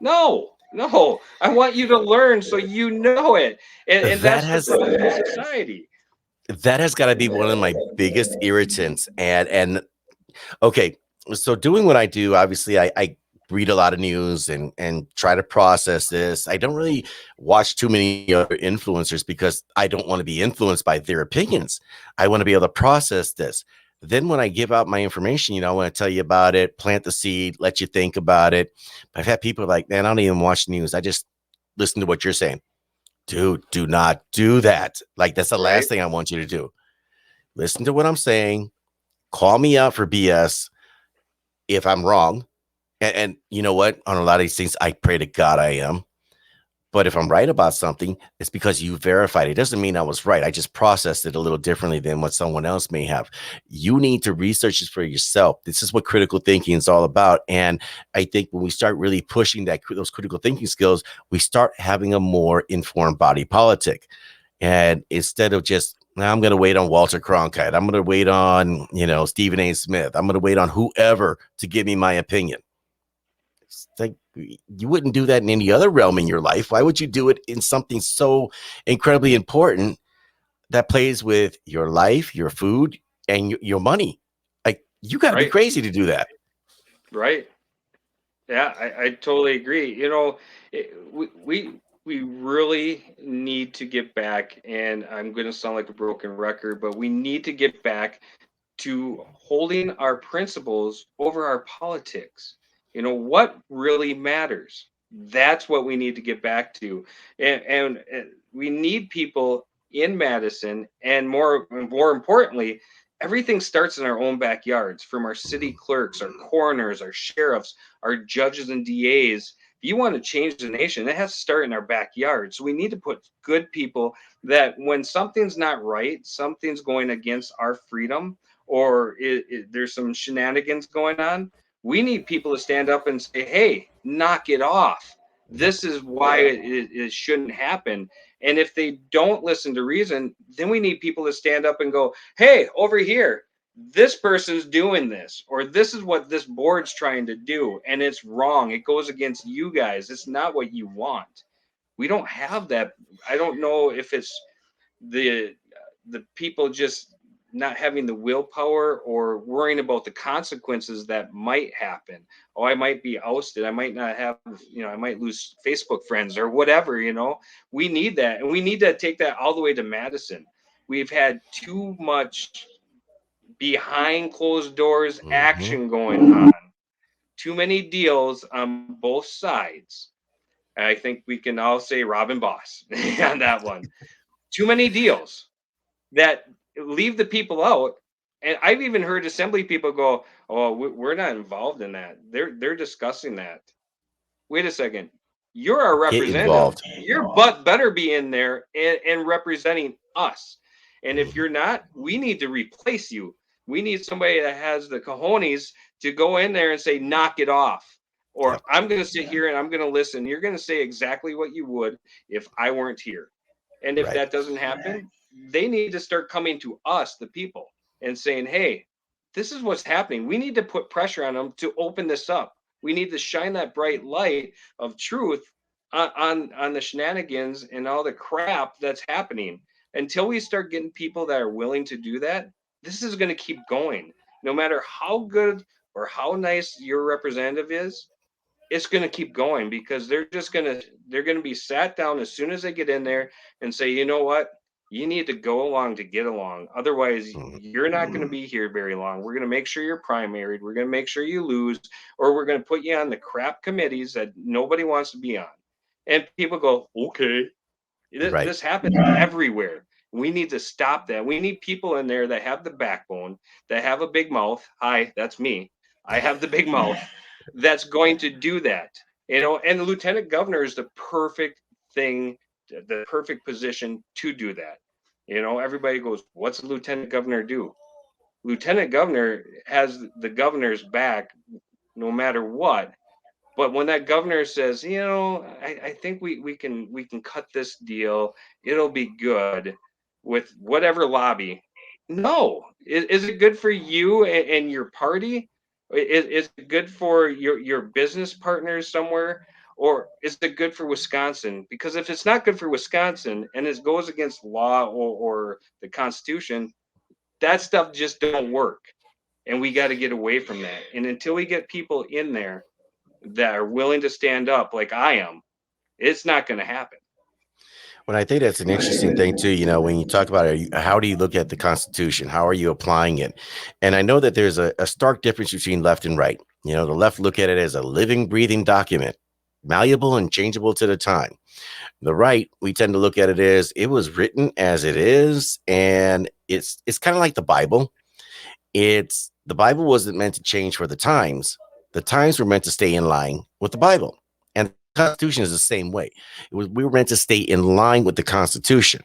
No, no. I want you to learn so you know it. And That that's the has problem in society. that has got to be one of my biggest irritants. And okay, so doing what I do, obviously, I read a lot of news and try to process this. I don't really watch too many other influencers because I don't want to be influenced by their opinions. I want to be able to process this. Then when I give out my information, I want to tell you about it, plant the seed, let you think about it. But I've had people like, man, I don't even watch news. I just listen to what you're saying. Dude, do not do that. Like, that's the last Right. thing I want you to do. Listen to what I'm saying. Call me out for BS if I'm wrong. And you know what? On a lot of these things, I pray to God I am. But if I'm right about something, it's because you verified it. It doesn't mean I was right. I just processed it a little differently than what someone else may have. You need to research this for yourself. This is what critical thinking is all about. And I think when we start really pushing those critical thinking skills, we start having a more informed body politic. And instead of just, "Nah, I'm going to wait on Walter Cronkite. I'm going to wait on, Stephen A. Smith. I'm going to wait on whoever to give me my opinion." It's like, you wouldn't do that in any other realm in your life. Why would you do it in something so incredibly important that plays with your life, your food, and your money? Like, you got to be Right. crazy to do that. Right. Yeah, I totally agree. We really need to get back, and I'm going to sound like a broken record, but we need to get back to holding our principles over our politics. What really matters. That's what we need to get back to, and we need people in Madison, and more importantly, everything starts in our own backyards, from our city clerks, our coroners, our sheriffs, our judges and DAs. If you want to change the nation, it has to start in our backyard. So we need to put good people that when something's not right, something's going against our freedom, or there's some shenanigans going on, we need people to stand up and say, hey, knock it off. Yep. This is why it shouldn't happen. And if they don't listen to reason, then we need people to stand up and go, hey, over here, this person's doing this, or this is what this board's trying to do, and it's wrong. It goes against you guys. It's not what you want. We don't have that. I don't know if it's the people just not having the willpower, or worrying about the consequences that might happen. Oh, I might be ousted. I might not have, I might lose Facebook friends or whatever. We need that. And we need to take that all the way to Madison. We've had too much behind closed doors Mm-hmm. action going on. Too many deals on both sides. I think we can all say Robin Boss on that one. Too many deals that leave the people out. And I've even heard assembly people go, "Oh, we're not involved in that. They're discussing that." Wait a second. You're our Get representative. involved. Your butt better be in there and representing us. And if Mhm. you're not, we need to replace you. We need somebody that has the cojones to go in there and say, knock it off. Or Yep. I'm going to sit here and I'm going to listen. You're going to say exactly what you would if I weren't here. And if Right. that doesn't happen, they need to start coming to us, the people, and saying, hey, this is what's happening. We need to put pressure on them to open this up. We need to shine that bright light of truth on the shenanigans and all the crap that's happening. Until we start getting people that are willing to do that, this is going to keep going. No matter how good or how nice your representative is, it's going to keep going, because they're going to be sat down as soon as they get in there and say, you know what, you need to go along to get along. Otherwise, Mhm. you're not going to be here very long. We're going to make sure you're primaried. We're going to make sure you lose, or we're going to put you on the crap committees that nobody wants to be on. And people go, okay. Right. This happens everywhere. We need to stop that. We need people in there that have the backbone, that have a big mouth. Hi, that's me. I have the big mouth that's going to do that. And the lieutenant governor is the perfect thing, the perfect position to do that. Everybody goes, what's the lieutenant governor do? Lieutenant governor has the governor's back no matter what. But when that governor says, I think we can cut this deal, it'll be good with whatever lobby. No, is it good for you and your party? Is it good for your business partners somewhere? Or is it good for Wisconsin? Because if it's not good for Wisconsin and it goes against law or the Constitution, that stuff just don't work. And we got to get away from that. And until we get people in there that are willing to stand up like I am, it's not going to happen. Well, I think that's an interesting thing too. When you talk about it, how do you look at the Constitution? How are you applying it? And I know that there's a stark difference between left and right. The left look at it as a living, breathing document, malleable and changeable to the time. The right, we tend to look at it as it was written as it is, and it's kind of like the Bible. It's the Bible wasn't meant to change for the times. The times were meant to stay in line with the Bible. And the Constitution is the same way. We were meant to stay in line with the Constitution.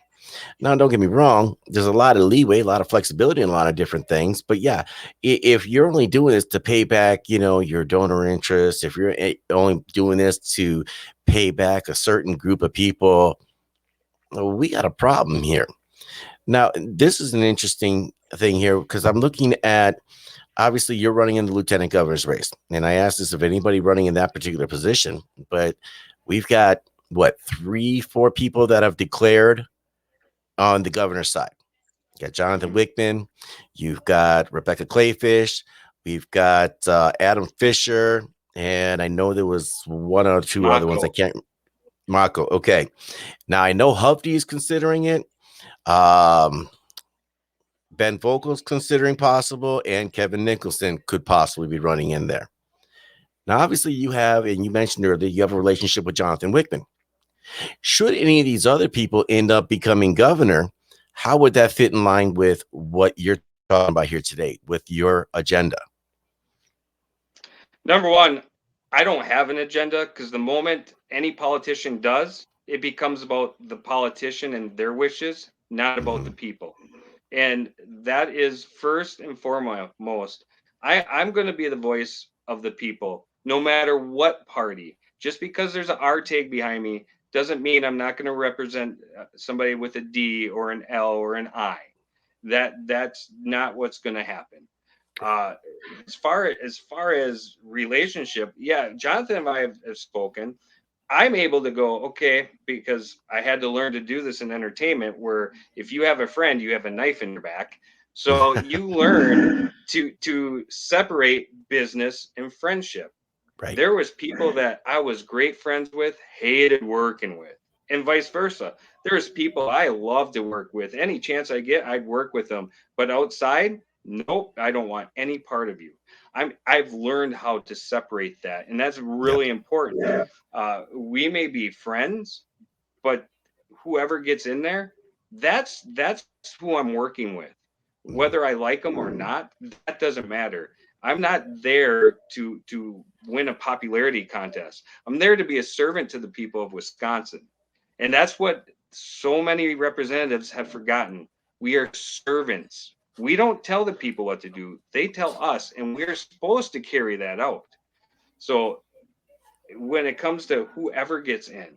Now, don't get me wrong. There's a lot of leeway, a lot of flexibility in a lot of different things. But yeah, if you're only doing this to pay back, your donor interest, if you're only doing this to pay back a certain group of people, we got a problem here. Now, this is an interesting thing here because I'm looking at, obviously, you're running in the lieutenant governor's race. And I asked this of anybody running in that particular position, but we've got, what, 3-4 people that have declared on the governor's side. You got Jonathan Wickman, you've got Rebecca Clayfish, we've got Adam Fisher, and I know there was one or two other ones. I can't. Marco. Okay. Now I know Hovde is considering it. Ben Vogel's considering possible, and Kevin Nicholson could possibly be running in there. Now, obviously, you have, and you mentioned earlier, you have a relationship with Jonathan Wickman. Should any of these other people end up becoming governor, how would that fit in line with what you're talking about here today, with your agenda? Number one, I don't have an agenda because the moment any politician does, it becomes about the politician and their wishes, not about the people. And that is first and foremost. I'm going to be the voice of the people, no matter what party. Just because there's an R tag behind me doesn't mean I'm not going to represent somebody with a D or an L or an I. That's not what's going to happen. As far as relationship, yeah, Jonathan and I have spoken. I'm able to go, okay, because I had to learn to do this in entertainment where if you have a friend, you have a knife in your back. So you learn to separate business and friendship. Right. There was people that I was great friends with, hated working with, and vice versa. There's people I love to work with. Any chance I get, I'd work with them. But outside, nope, I don't want any part of you. I've learned how to separate that, and that's really important. We may be friends, but whoever gets in there, that's who I'm working with. Whether I like them or not, that doesn't matter. I'm not there to win a popularity contest. I'm there to be a servant to the people of Wisconsin. And that's what so many representatives have forgotten. We are servants. We don't tell the people what to do. They tell us, and we're supposed to carry that out. So when it comes to whoever gets in,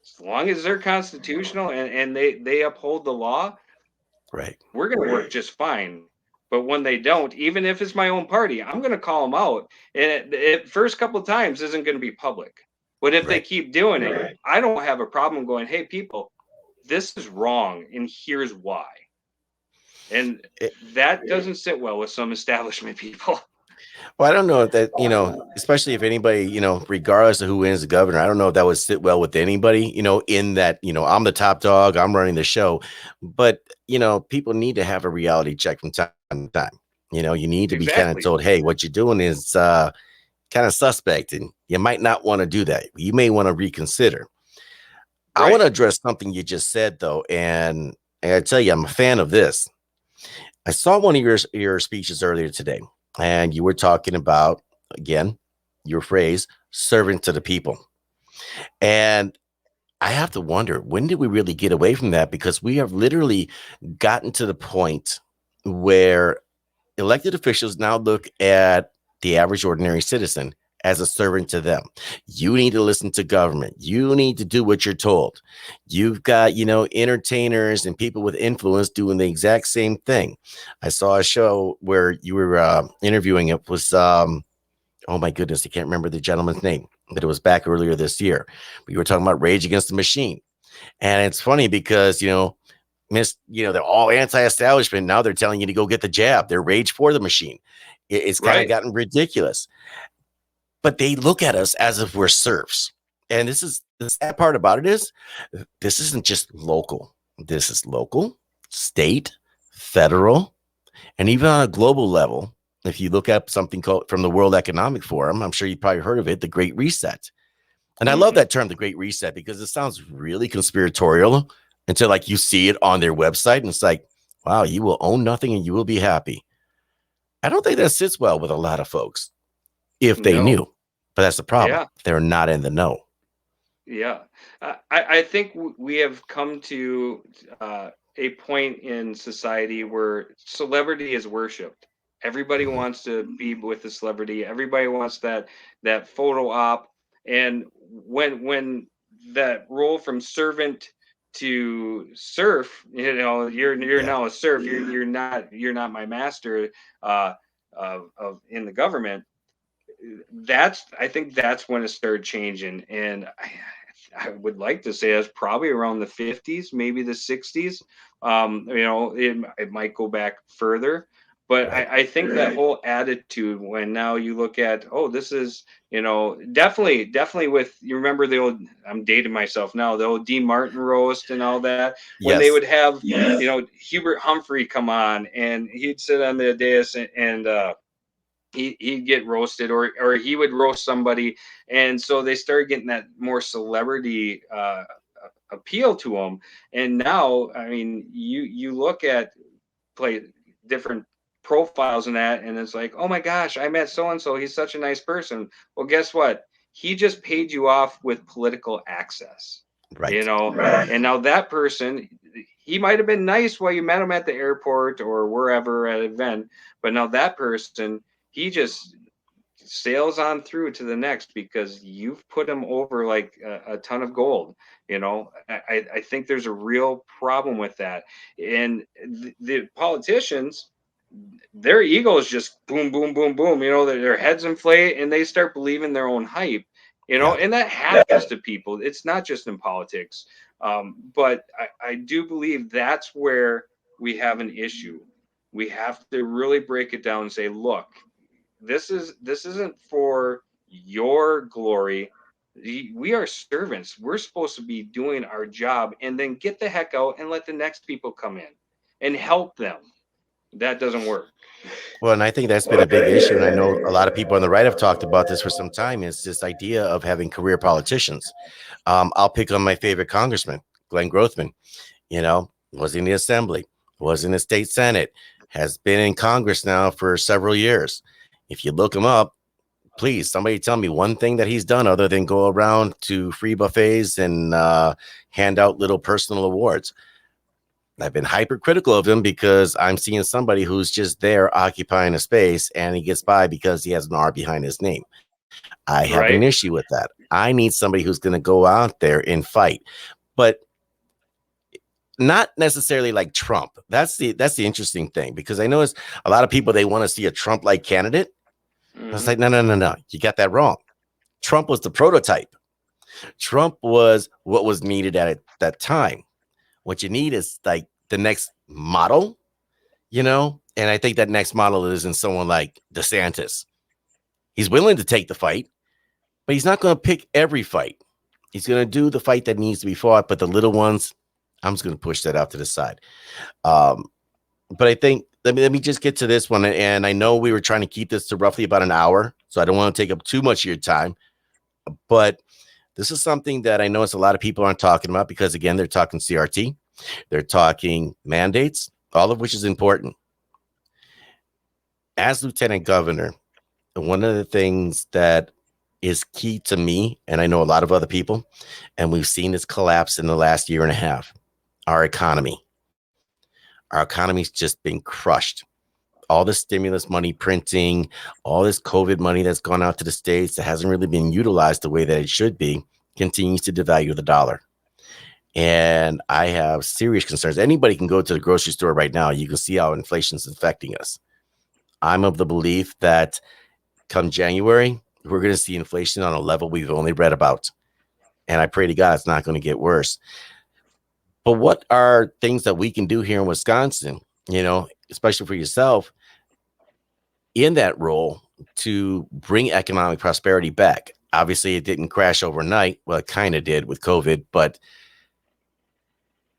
as long as they're constitutional and they uphold the law, right, we're going to work just fine. But when they don't, even if it's my own party, I'm going to call them out. And it first couple of times isn't going to be public. But if they keep doing it, I don't have a problem going, hey, people, this is wrong, and here's why. And that doesn't sit well with some establishment people. Well, I don't know if that, especially if anybody, regardless of who wins the governor, I don't know if that would sit well with anybody, in that, I'm the top dog, I'm running the show. But, people need to have a reality check from time to time. You need to be kind of told, hey, what you're doing is kind of suspect, and you might not want to do that. You may want to reconsider. Right. I want to address something you just said, though, and I got to tell you, I'm a fan of this. I saw one of your speeches earlier today, and you were talking about, again, your phrase, servant to the people. And I have to wonder, when did we really get away from that? Because we have literally gotten to the point where elected officials now look at the average ordinary citizen as a servant to them. You need to listen to government. You need to do what you're told. You've got, entertainers and people with influence doing the exact same thing. I saw a show where you were interviewing. It was, oh my goodness, I can't remember the gentleman's name, but it was back earlier this year. We were talking about Rage Against the Machine. And it's funny because, they're all anti-establishment. Now they're telling you to go get the jab. They're Rage for the Machine. It's kind of gotten ridiculous. but they look at us as if we're serfs. And this is the sad part about it is this isn't just local. This is local, state, federal, and even on a global level. If you look up something called from the World Economic Forum, I'm sure you've probably heard of it, the Great Reset. And I love Mm-hmm. that term, the Great Reset, because it sounds really conspiratorial until like you see it on their website and it's like, wow, you will own nothing and you will be happy. I don't think that sits well with a lot of folks if they No. knew. But that's the problem. Yeah. They're not in the know. Yeah, I think we have come to a point in society where celebrity is worshipped. Everybody Mhm. wants to be with the celebrity. Everybody wants that photo op. And when that role from servant to serf, you're Yeah. now a serf. You're not my master. Uh, of in the government, I think that's when it started changing. And I would like to say it's probably around the 50s, maybe the 60s. It might go back further, but Right. I think that whole attitude, when now you look at, oh, this is, definitely with, you remember the old, I'm dating myself now, the old Dean Martin roast and all that, when they Yes. would have, Hubert Humphrey come on and he'd sit on the dais and he'd get roasted, or he would roast somebody. And so they started getting that more celebrity appeal to them. And now, I mean, you look at play different profiles and that, and it's like, oh my gosh, I met so and so, he's such a nice person. Well, guess what, he just paid you off with political access. Right. And now that person, he might have been nice while you met him at the airport or wherever at an event, but now that person, he just sails on through to the next because you've put him over like a ton of gold. I think there's a real problem with that. And the politicians, their egos just boom, boom, boom, boom. Their heads inflate and they start believing their own hype. Yeah. And that happens to people. It's not just in politics. But I do believe that's where we have an issue. We have to really break it down and say, look, this isn't for your glory. We are servants. We're supposed to be doing our job, and then get the heck out and let the next people come in and help them. That doesn't work. Well, and I think that's been a big issue. And I know a lot of people on the right have talked about this for some time is this idea of having career politicians. I'll pick on my favorite congressman, Glenn Grothman, was in the assembly, was in the state senate, has been in Congress now for several years. If you look him up, please, somebody tell me one thing that he's done other than go around to free buffets and hand out little personal awards. I've been hypercritical of him because I'm seeing somebody who's just there occupying a space and he gets by because he has an R behind his name. I have an Right? issue with that. I need somebody who's going to go out there and fight, but not necessarily like Trump. That's the interesting thing, because I notice a lot of people, they want to see a Trump like candidate. I was Hmm. like, no, no, no, no. You got that wrong. Trump was the prototype. Trump was what was needed at that time. What you need is like the next model, And I think that next model is in someone like DeSantis. He's willing to take the fight, but he's not going to pick every fight. He's going to do the fight that needs to be fought, but the little ones, I'm just going to push that out to the side. Um, but I think let me just get to this one. And I know we were trying to keep this to roughly about an hour, so I don't want to take up too much of your time. But this is something that I notice a lot of people aren't talking about because, again, they're talking CRT, they're talking mandates, all of which is important. As lieutenant governor, one of the things that is key to me, and I know a lot of other people, and we've seen this collapse in the last year and a half, our economy. Our economy's just been crushed. All the stimulus money printing, all this COVID money that's gone out to the states that hasn't really been utilized the way that it should be, continues to devalue the dollar. And I have serious concerns. Anybody can go to the grocery store right now. You can see how inflation is affecting us. I'm of the belief that come January, we're going to see inflation on a level we've only read about. And I pray to God it's not going to get worse. But what are things that we can do here in Wisconsin, especially for yourself, in that role to bring economic prosperity back. Obviously, it didn't crash overnight. Well, it kind of did with COVID, but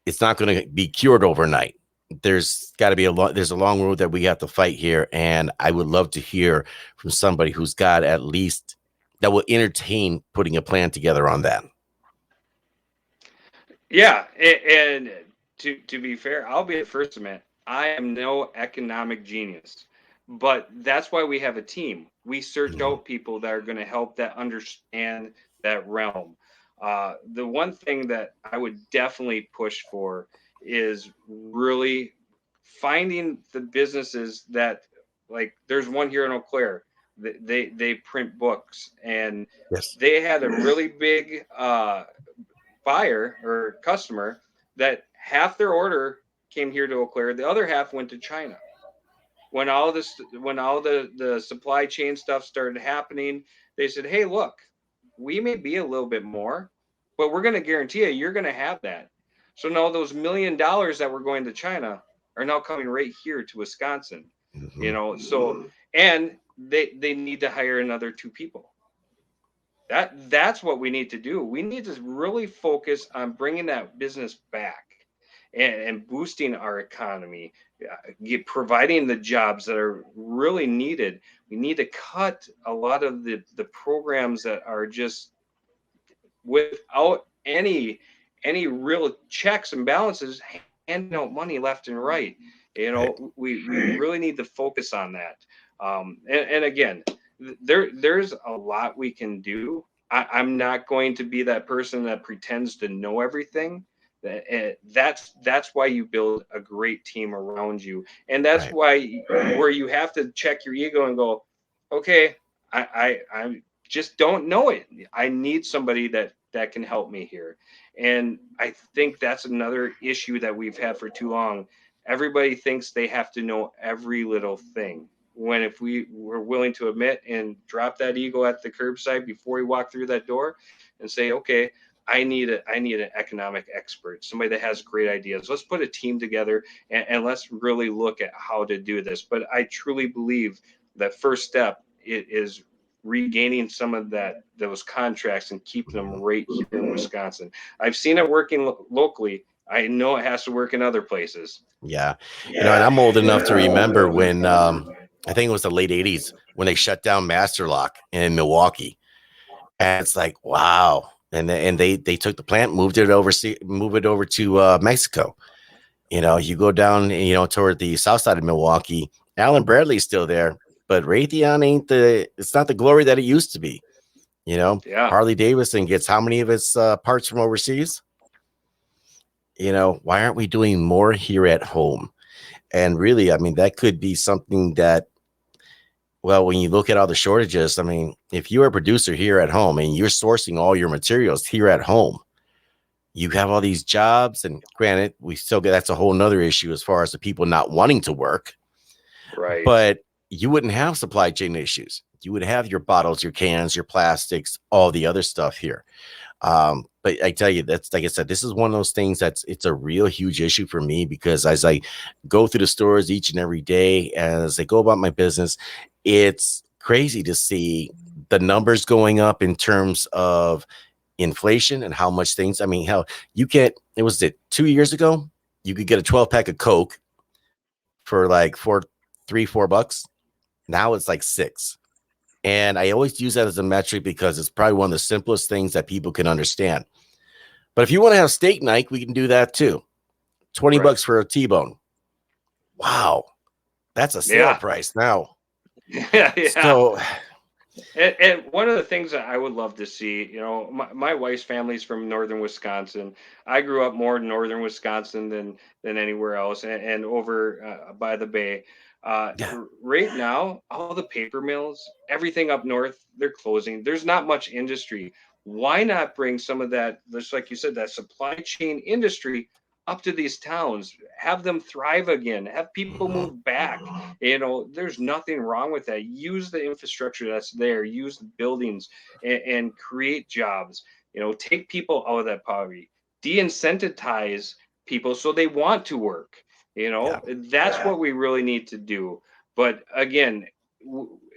it's not going to be cured overnight. There's got to be there's a long road that we have to fight here. And I would love to hear from somebody who's got at least that will entertain putting a plan together on that. Yeah, and to be fair, I'll be the first to admit I am no economic genius, but that's why we have a team. We search Mhm. out people that are going to help that understand that realm. The one thing that I would definitely push for is really finding the businesses that, like, there's one here in Eau Claire. They print books, and Yes. they had a really big buyer or customer that half their order came here to Eau Claire, the other half went to China. When all the supply chain stuff started happening, they said, "Hey, look, we may be a little bit more, but we're going to guarantee you you're going to have that." So now those $1 million that were going to China are now coming right here to Wisconsin. Mhm. So and they need to hire another two people. That's what we need to do. We need to really focus on bringing that business back and boosting our economy, providing the jobs that are really needed. We need to cut a lot of the programs that are just without any real checks and balances, handing out money left and right. Right. We really need to focus on that. And again, there's a lot we can do. I'm not going to be that person that pretends to know everything. That's why you build a great team around you, and that's Right. why where you have to check your ego and go, okay, I just don't know it. I need somebody that can help me here. And I think that's another issue that we've had for too long. Everybody thinks they have to know every little thing. When if we were willing to admit and drop that ego at the curbside before we walk through that door and say, okay, I need an economic expert, somebody that has great ideas. Let's put a team together and let's really look at how to do this. But I truly believe that first step is regaining some of those contracts and keeping them Mhm. right here in Wisconsin. I've seen it working locally. I know it has to work in other places. Yeah. And I'm old enough to remember when I think it was the late 80s when they shut down Master Lock in Milwaukee. And it's like, wow. And they took the plant, moved it over to Mexico. You go down, toward the south side of Milwaukee. Alan Bradley's still there, but Raytheon it's not the glory that it used to be. Yeah. Harley Davidson gets how many of its parts from overseas? Why aren't we doing more here at home? And really, I mean, that could be something that, well, when you look at all the shortages, I mean, if you're a producer here at home and you're sourcing all your materials here at home, you have all these jobs. And granted, we still get that's a whole nother issue as far as the people not wanting to work, Right. but you wouldn't have supply chain issues. You would have your bottles, your cans, your plastics, all the other stuff here. But I tell you, that's like I said, this is one of those things it's a real huge issue for me because as I go through the stores each and every day, as I go about my business, it's crazy to see the numbers going up in terms of inflation and how much things. I mean, how it was 2 years ago, you could get a 12 pack of Coke for like $4 Now it's like six. And I always use that as a metric because it's probably one of the simplest things that people can understand. But if you want to have steak night, we can do that too. 20 Right. bucks for a T-bone. Wow. That's a sale Yeah. price now. Yeah. So And one of the things that I would love to see, my wife's family's from northern Wisconsin. I grew up more in northern Wisconsin than anywhere else, and over by the bay. yeah, Right now, all the paper mills, everything up north, they're closing. There's not much industry. Why not bring some of that, just like you said, that supply chain industry up to these towns? Have them thrive again. Have people mhm, move back. There's nothing wrong with that. Use the infrastructure that's there, use the buildings, and create jobs. Take people out of that poverty, de-incentivize people so they want to work. yeah, That's what we really need to do. But again,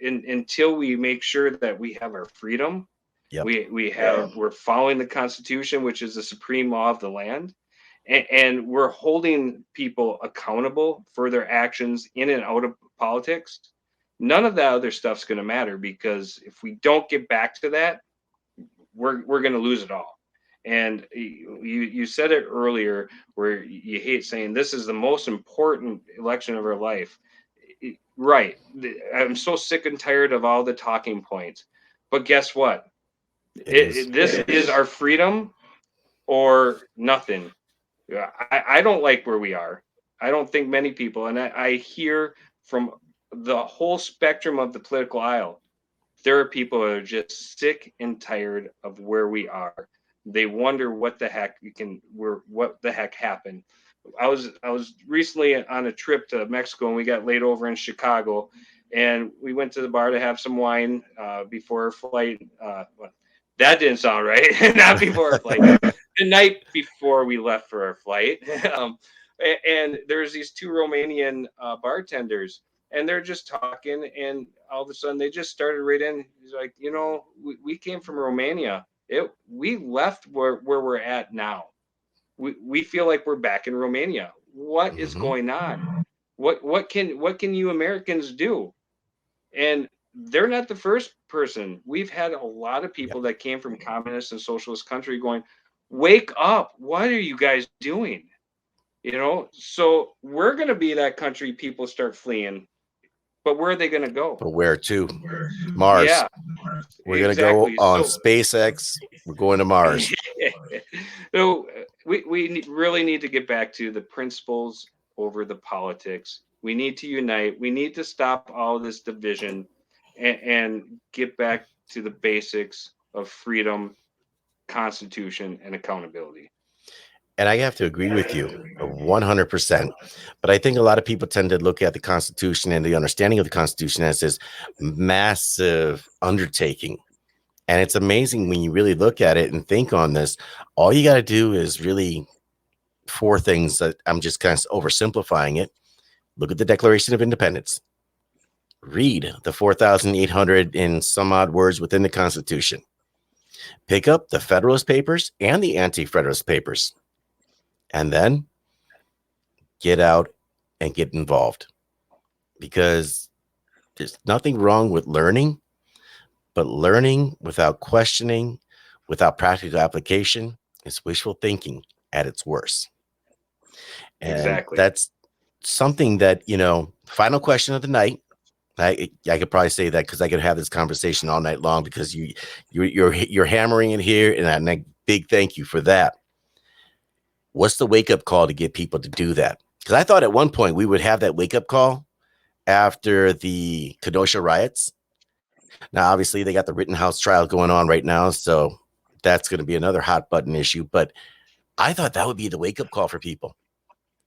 until we make sure that we have our freedom, Yep. we're following the Constitution, which is the supreme law of the land, and we're holding people accountable for their actions in and out of politics. None of that other stuff's going to matter, because if we don't get back to that, we're going to lose it all. And you said it earlier, where you hate saying this is the most important election of our life. Right. I'm so sick and tired of all the talking points. But guess what? It is. This is our freedom or nothing. I don't like where we are. I don't think many people, and I hear from the whole spectrum of the political aisle, there are people that are just sick and tired of where we are. They wonder what the heck happened. I was recently on a trip to Mexico, and we got laid over in Chicago, and we went to the bar to have some wine before our flight. Well, that didn't sound right. Not before our flight. The night before we left for our flight. And there's these two Romanian bartenders, and they're just talking, and all of a sudden they just started right in. He's like, we came from Romania. We left where we're at now. We feel like we're back in Romania. What is going on? What can you Americans do? And they're not the first person. We've had a lot of people that came from communist and socialist country going, wake up. What are you guys doing? So we're going to be that country people start fleeing. But where are they going to go? But where to? Mars. Yeah, We're going to go exactly. on So SpaceX. We're going to Mars. so we really need to get back to the principles over the politics. We need to unite. We need to stop all this division and get back to the basics of freedom, Constitution, and accountability. And I have to agree with you 100%. But I think a lot of people tend to look at the Constitution and the understanding of the Constitution as this massive undertaking. And it's amazing when you really look at it and think on this. All you got to do is really 4 things that I'm just kind of oversimplifying it. Look at the Declaration of Independence. Read the 4,800 and some odd words within the Constitution. Pick up the Federalist Papers and the Anti-Federalist Papers. And then get out and get involved, because there's nothing wrong with learning, but learning without questioning, without practical application, is wishful thinking at its worst. And Exactly. that's something that, final question of the night. I could probably say that because I could have this conversation all night long, because you're hammering it here, and a big thank you for that. What's the wake-up call to get people to do that? Because I thought at one point we would have that wake-up call after the Kenosha riots. Now, obviously, they got the Rittenhouse trial going on right now, so that's going to be another hot button issue. But I thought that would be the wake-up call for people.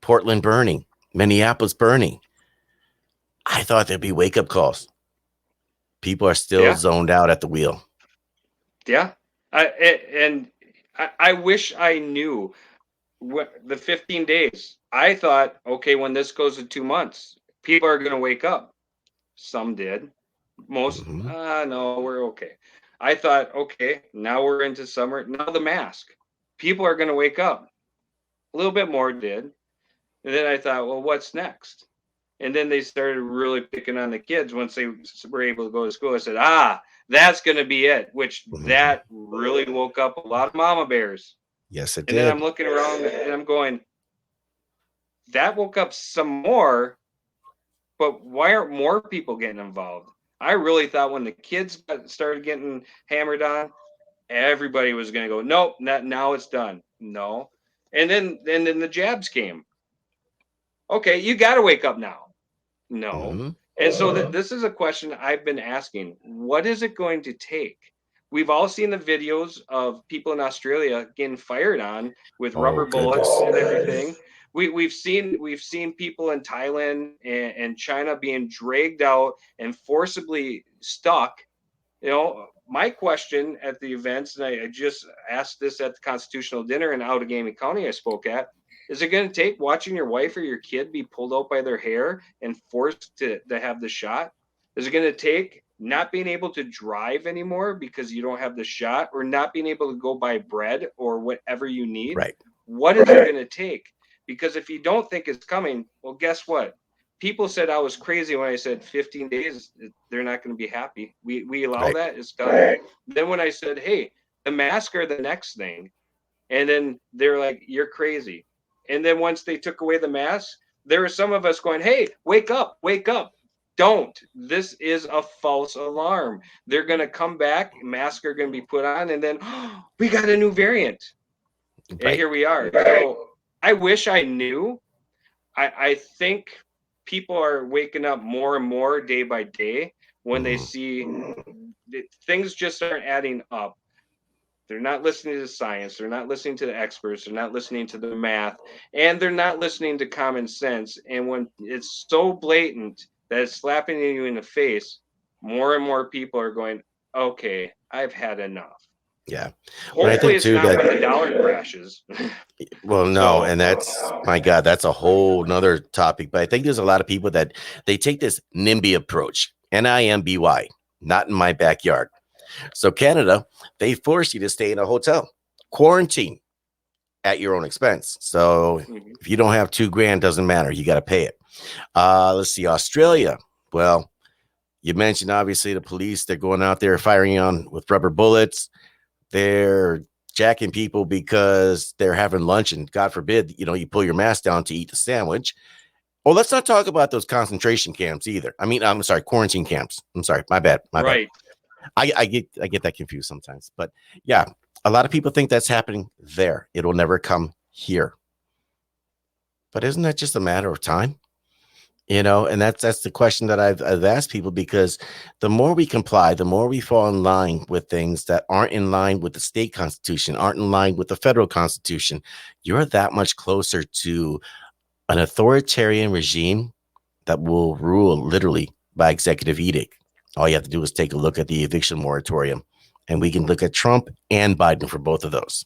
Portland burning, Minneapolis burning. I thought there'd be wake-up calls. People are still zoned out at the wheel. Yeah. I wish I knew the 15 days. I thought, okay, when this goes to 2 months, people are going to wake up. Some did. Most, no, we're okay. I thought, okay, now we're into summer. Now the mask. People are going to wake up. A little bit more did. And then I thought, well, what's next? And then they started really picking on the kids once they were able to go to school. I said, that's going to be it, which that really woke up a lot of mama bears. Yes, it did. And then I'm looking around and I'm going, that woke up some more, but why aren't more people getting involved? I really thought when the kids started getting hammered on, everybody was going to go, nope, now it's done. No. And then the jabs came. Okay, you got to wake up now. No. And so this is a question I've been asking. What is it going to take? We've all seen the videos of people in Australia getting fired on with rubber bullets and everything. We've seen people in Thailand and China being dragged out and forcibly stuck. My question at the events, and I just asked this at the Constitutional Dinner in Outagamie County I spoke at, is it going to take watching your wife or your kid be pulled out by their hair and forced to have the shot? Is it going to take not being able to drive anymore because you don't have the shot, or not being able to go buy bread or whatever you need? Right. What is it going to take? Because if you don't think it's coming, well, guess what? People said I was crazy when I said 15 days, they're not going to be happy. We allow Right. that, it's done. Then when I said, hey, the mask are the next thing, and then they're like, you're crazy. And then once they took away the mask, there were some of us going, hey, wake up, wake up. Don't. This is a false alarm. They're going to come back, masks are going to be put on, and then we got a new variant. And Right. here we are. So I wish I knew. I think people are waking up more and more day by day when they see things just aren't adding up. They're not listening to the science. They're not listening to the experts. They're not listening to the math. And they're not listening to common sense. And when it's so blatant that it's slapping you in the face, more and more people are going, okay, I've had enough. Yeah. When I Hopefully, think it's too not when that, the dollar crashes. well, no, So, and that's, my God, that's a whole nother topic. But I think there's a lot of people that they take this NIMBY approach, NIMBY, not in my backyard. So Canada, they force you to stay in a hotel, quarantine at your own expense. So if you don't have $2,000, doesn't matter. You got to pay it. Let's see, Australia. Well, you mentioned obviously the police, they're going out there firing on with rubber bullets. They're jacking people because they're having lunch, and God forbid, you pull your mask down to eat the sandwich. Well, let's not talk about those concentration camps either. I mean, I'm sorry, quarantine camps. I'm sorry, my bad. right. I get that confused sometimes, but yeah, a lot of people think that's happening there. It'll never come here. But isn't that just a matter of time? And that's the question that I've asked people, because the more we comply, the more we fall in line with things that aren't in line with the state constitution, aren't in line with the federal constitution. You're that much closer to an authoritarian regime that will rule literally by executive edict. All you have to do is take a look at the eviction moratorium, and we can look at Trump and Biden for both of those.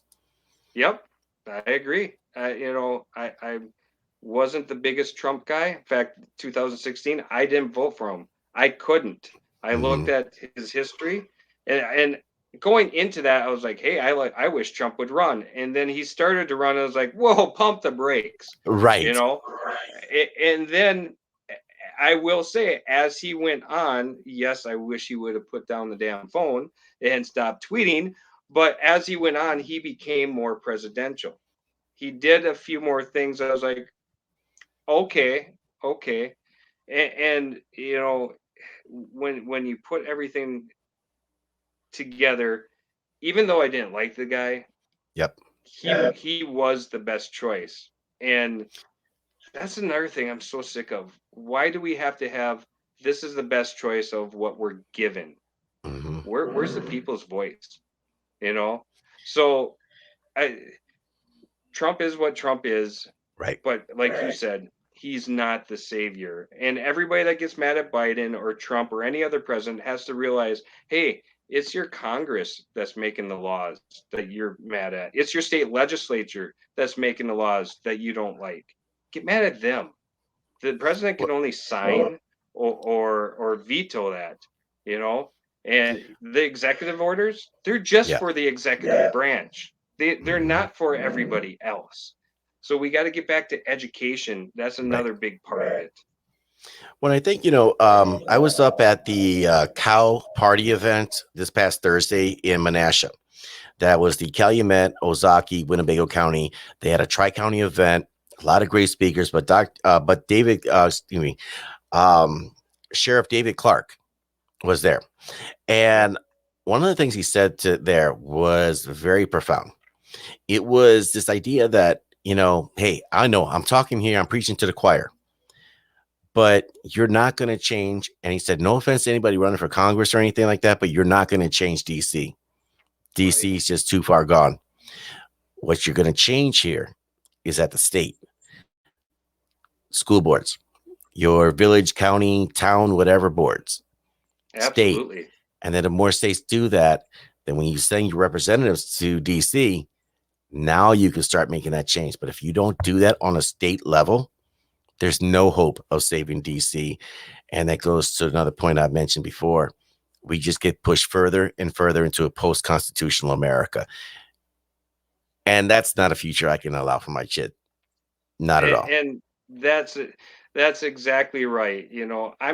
Yep, I agree. I wasn't the biggest Trump guy. In fact, 2016, I didn't vote for him. I couldn't. I looked at his history, and going into that, I was like, hey, I wish Trump would run. And then he started to run. I was like, whoa, pump the brakes, you Right. know. And then I will say, as he went on, yes, I wish he would have put down the damn phone and stopped tweeting. But as he went on, he became more presidential. He did a few more things. I was like, okay, okay. And when you put everything together, even though I didn't like the guy, Yep. he was the best choice. And that's another thing I'm so sick of. Why do we have to have this is the best choice of what we're given? Where's the people's voice? So Trump is what Trump is. Right. But like you said, he's not the savior. And everybody that gets mad at Biden or Trump or any other president has to realize, hey, it's your Congress that's making the laws that you're mad at. It's your state legislature that's making the laws that you don't like. Get mad at them. The president can only sign or veto that, And the executive orders, they're just for the executive branch. They're not for everybody else. So we got to get back to education. That's another big part of it. When I think, I was up at the Cow Party event this past Thursday in Menasha. That was the Calumet, Ozaki, Winnebago County. They had a tri-county event, a lot of great speakers, but Sheriff David Clark was there. And one of the things he said there was very profound. It was this idea that, hey, I know I'm talking here, I'm preaching to the choir, but you're not going to change. And he said, no offense to anybody running for Congress or anything like that, but you're not going to change DC. DC is just too far gone. What you're going to change here is at the state, school boards, your village, county, town, whatever boards, Absolutely. State. And then the more states do that, then when you send your representatives to DC, now you can start making that change. But if you don't do that on a state level, There's no hope of saving DC. And that goes to another point I've mentioned before. We just get pushed further and further into a post-constitutional America. And that's not a future I can allow for my kid. Not at all. And that's that's exactly right. You know, I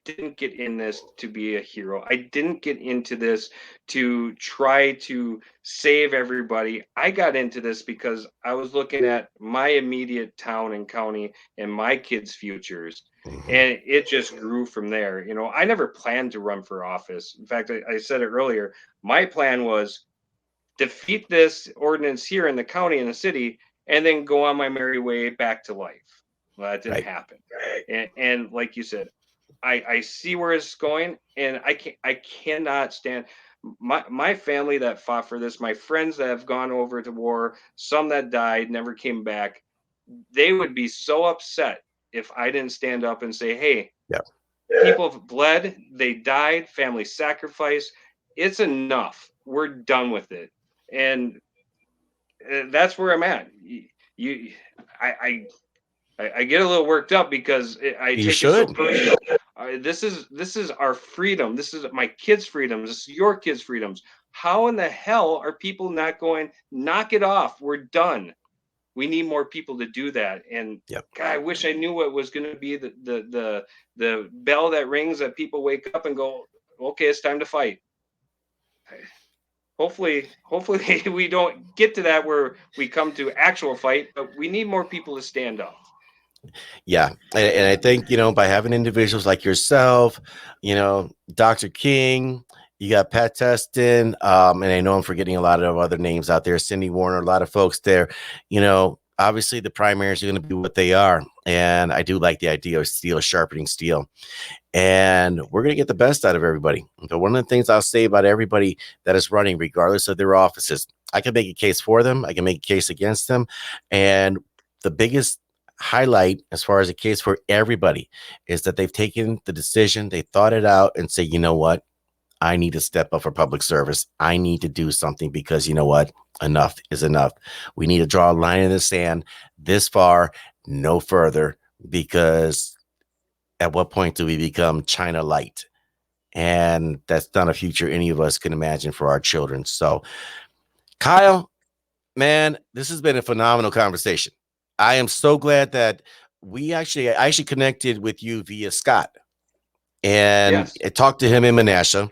didn't get in this to be a hero. I didn't get into this to try to save everybody. I got into this because I was looking at my immediate town and county and my kids' futures. Mhm. And it just grew from there. You know, I never planned to run for office. In fact, I said it earlier. My plan was defeat this ordinance here in the county and the city, and then go on my merry way back to life. Well, that didn't Right. happen. And like you said, I see where it's going, and I cannot stand my family that fought for this, my friends that have gone over to war, some that died, never came back. They would be so upset if I didn't stand up and say, hey, Yeah. people have bled, they died, family sacrifice. It's enough. We're done with it. And that's where I'm at. You I get a little worked up because I You take it so should. personal. This is our freedom. This is my kids' freedoms. This is your kids' freedoms. How in the hell are people not going? Knock it off. We're done. We need more people to do that. And Yep. God, I wish I knew what was going to be the bell that rings that people wake up and go, okay, it's time to fight. Hopefully we don't get to that where we come to actual fight, but we need more people to stand up. Yeah. And I think, by having individuals like yourself, Dr. King, you got Pat Teston, and I know I'm forgetting a lot of other names out there, Cindy Warner, a lot of folks there, obviously the primaries are going to be what they are. And I do like the idea of steel sharpening steel. And we're going to get the best out of everybody. But one of the things I'll say about everybody that is running, regardless of their offices, I can make a case for them. I can make a case against them. And the biggest highlight as far as a case for everybody is that they've taken the decision, they thought it out and say, you know what? I need to step up for public service. I need to do something because you know what? Enough is enough. We need to draw a line in the sand this far, no further, because at what point do we become China light? And that's not a future any of us can imagine for our children. So, Kyle, man, this has been a phenomenal conversation. I am so glad that I actually connected with you via Scott and Yes. I talked to him in Menasha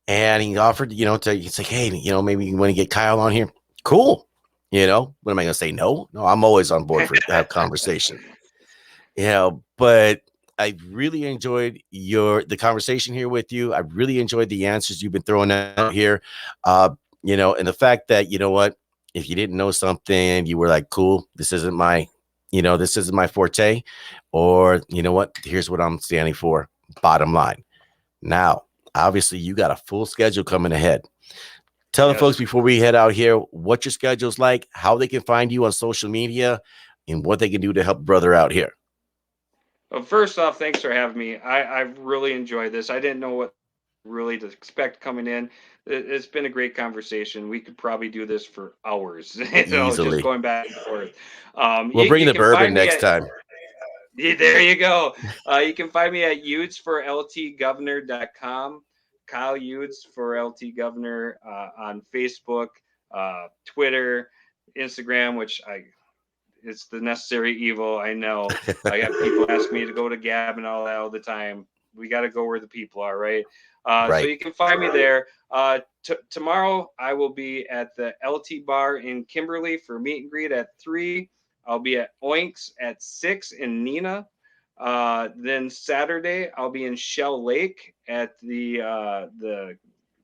and he offered, he's like, hey, maybe you want to get Kyle on here. Cool. What am I going to say? No, I'm always on board for have conversation. But I really enjoyed the conversation here with you. I really enjoyed the answers you've been throwing out here. And the fact that, you know what, if you didn't know something, you were like, cool, this isn't my forte, or you know what, here's what I'm standing for. Bottom line. Now, obviously, you got a full schedule coming ahead. Tell the folks Yes. before we head out here what your schedule's like, how they can find you on social media, and what they can do to help brother out here. Well, first off, thanks for having me. I've really enjoyed this. I didn't know what really to expect coming in. It's been a great conversation. We could probably do this for hours, just Easily. going back and forth. We'll bring You the can bourbon find me next at time. Yeah, there you go. You can find me at udesforltgovernor.com. Kyle Yudes for LT Governor on Facebook, Twitter, Instagram, which it's the necessary evil. I know. I got people ask me to go to Gab and all that all the time. We got to go where the people are, right? So Right. you can find me there. Tomorrow I will be at the LT Bar in Kimberly for meet and greet at 3. I'll be at Oinks at 6 in Neenah. Then Saturday I'll be in Shell Lake at the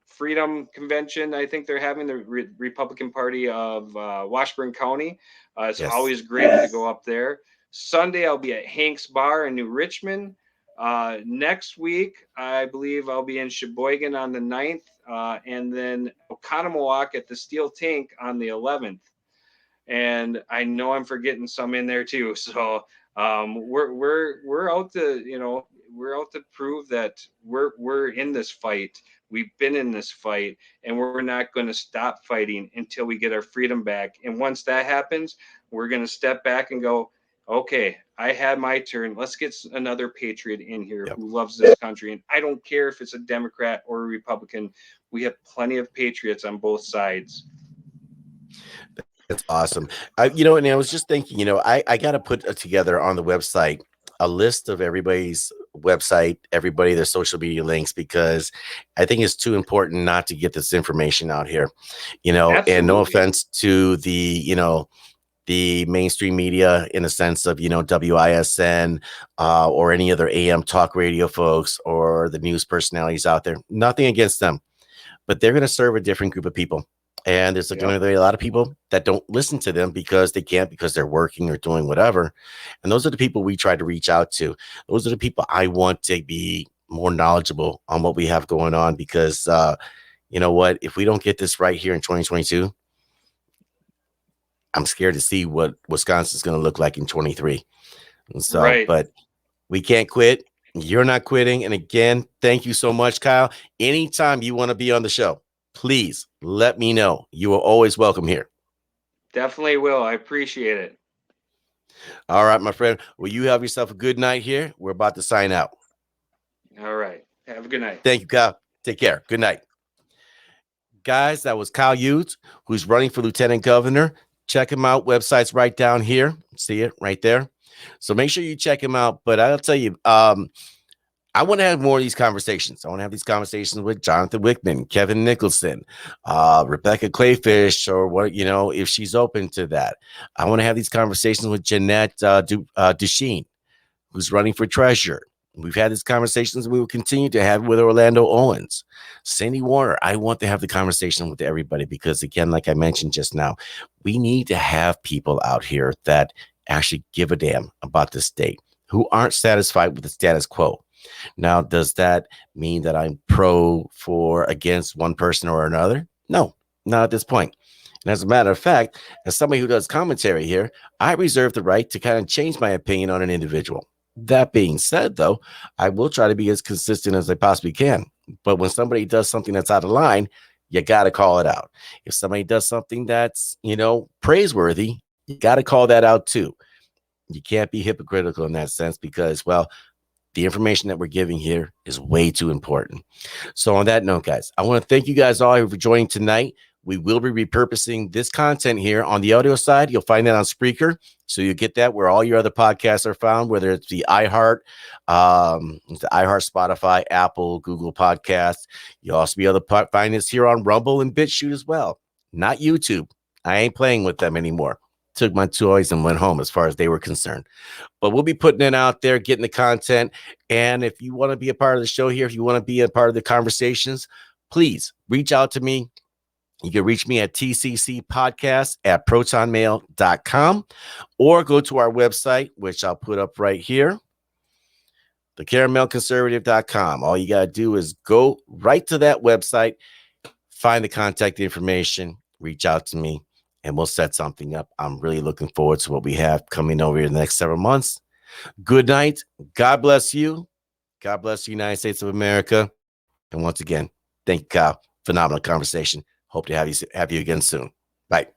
Freedom Convention. I think they're having the Republican Party of Washburn County. It's Yes. always great to go up there. Sunday, I'll be at Hank's Bar in New Richmond. Next week, I believe I'll be in Sheboygan on the 9th, and then Oconomowoc at the Steel Tank on the 11th. And I know I'm forgetting some in there too. So we're out to we're out to prove that we're in this fight. We've been in this fight, and we're not going to stop fighting until we get our freedom back. And once that happens, we're going to step back and go, Okay, I had my turn. Let's get another patriot in here Yep. who loves this country. And I don't care if it's a Democrat or a Republican. We have plenty of patriots on both sides. That's awesome. And I was just thinking, I got to put together on the website a list of everybody's website, everybody, their social media links, because I think it's too important not to get this information out here, and no Absolutely. offense to the mainstream media in the sense of, WISN or any other AM talk radio folks or the news personalities out there. Nothing against them, but they're going to serve a different group of people. And there's going Yep. to be a lot of people that don't listen to them because they can't, because they're working or doing whatever. And those are the people we try to reach out to. Those are the people I want to be more knowledgeable on what we have going on, because you know what? If we don't get this right here in 2022, I'm scared to see what Wisconsin's going to look like in 23. And so, Right. but we can't quit. You're not quitting. And again, thank you so much, Kyle. Anytime you want to be on the show, please let me know. You are always welcome here. Definitely will. I appreciate it. All right, my friend. Well, you have yourself a good night here. We're about to sign out. All right. Have a good night. Thank you, Kyle. Take care. Good night. Guys, that was Kyle Yudes, who's running for lieutenant governor. Check him out. Website's right down here. See it right there. So make sure you check him out. But I'll tell you, I want to have more of these conversations. I want to have these conversations with Jonathan Wickman, Kevin Nicholson, Rebecca Clayfish, or what, if she's open to that. I want to have these conversations with Jeanette Duchesne, who's running for treasurer. We've had these conversations. We will continue to have with Orlando Owens, Sandy Warner. I want to have the conversation with everybody because, again, like I mentioned just now, we need to have people out here that actually give a damn about the state, who aren't satisfied with the status quo. Now, does that mean that I'm pro for against one person or another? No, not at this point. And as a matter of fact, as somebody who does commentary here, I reserve the right to kind of change my opinion on an individual. That being said, though, I will try to be as consistent as I possibly can. But when somebody does something that's out of line, you got to call it out. If somebody does something that's, praiseworthy, you got to call that out too. You can't be hypocritical in that sense because, well, the information that we're giving here is way too important. So on that note, guys, I want to thank you guys all for joining tonight. We will be repurposing this content here on the audio side. You'll find that on Spreaker. So you get that where all your other podcasts are found, whether it's the iHeart, Spotify, Apple, Google Podcasts. You'll also be able to find this here on Rumble and BitChute as well. Not YouTube. I ain't playing with them anymore. Took my toys and went home as far as they were concerned. But we'll be putting it out there, getting the content. And if you want to be a part of the show here, if you want to be a part of the conversations, please reach out to me. You can reach me at tccpodcast@protonmail.com or go to our website, which I'll put up right here, thecaramelconservative.com. All you got to do is go right to that website, find the contact information, reach out to me, and we'll set something up. I'm really looking forward to what we have coming over in the next several months. Good night. God bless you. God bless the United States of America. And once again, thank you, Kyle. Phenomenal conversation. Hope to have you again soon. Bye.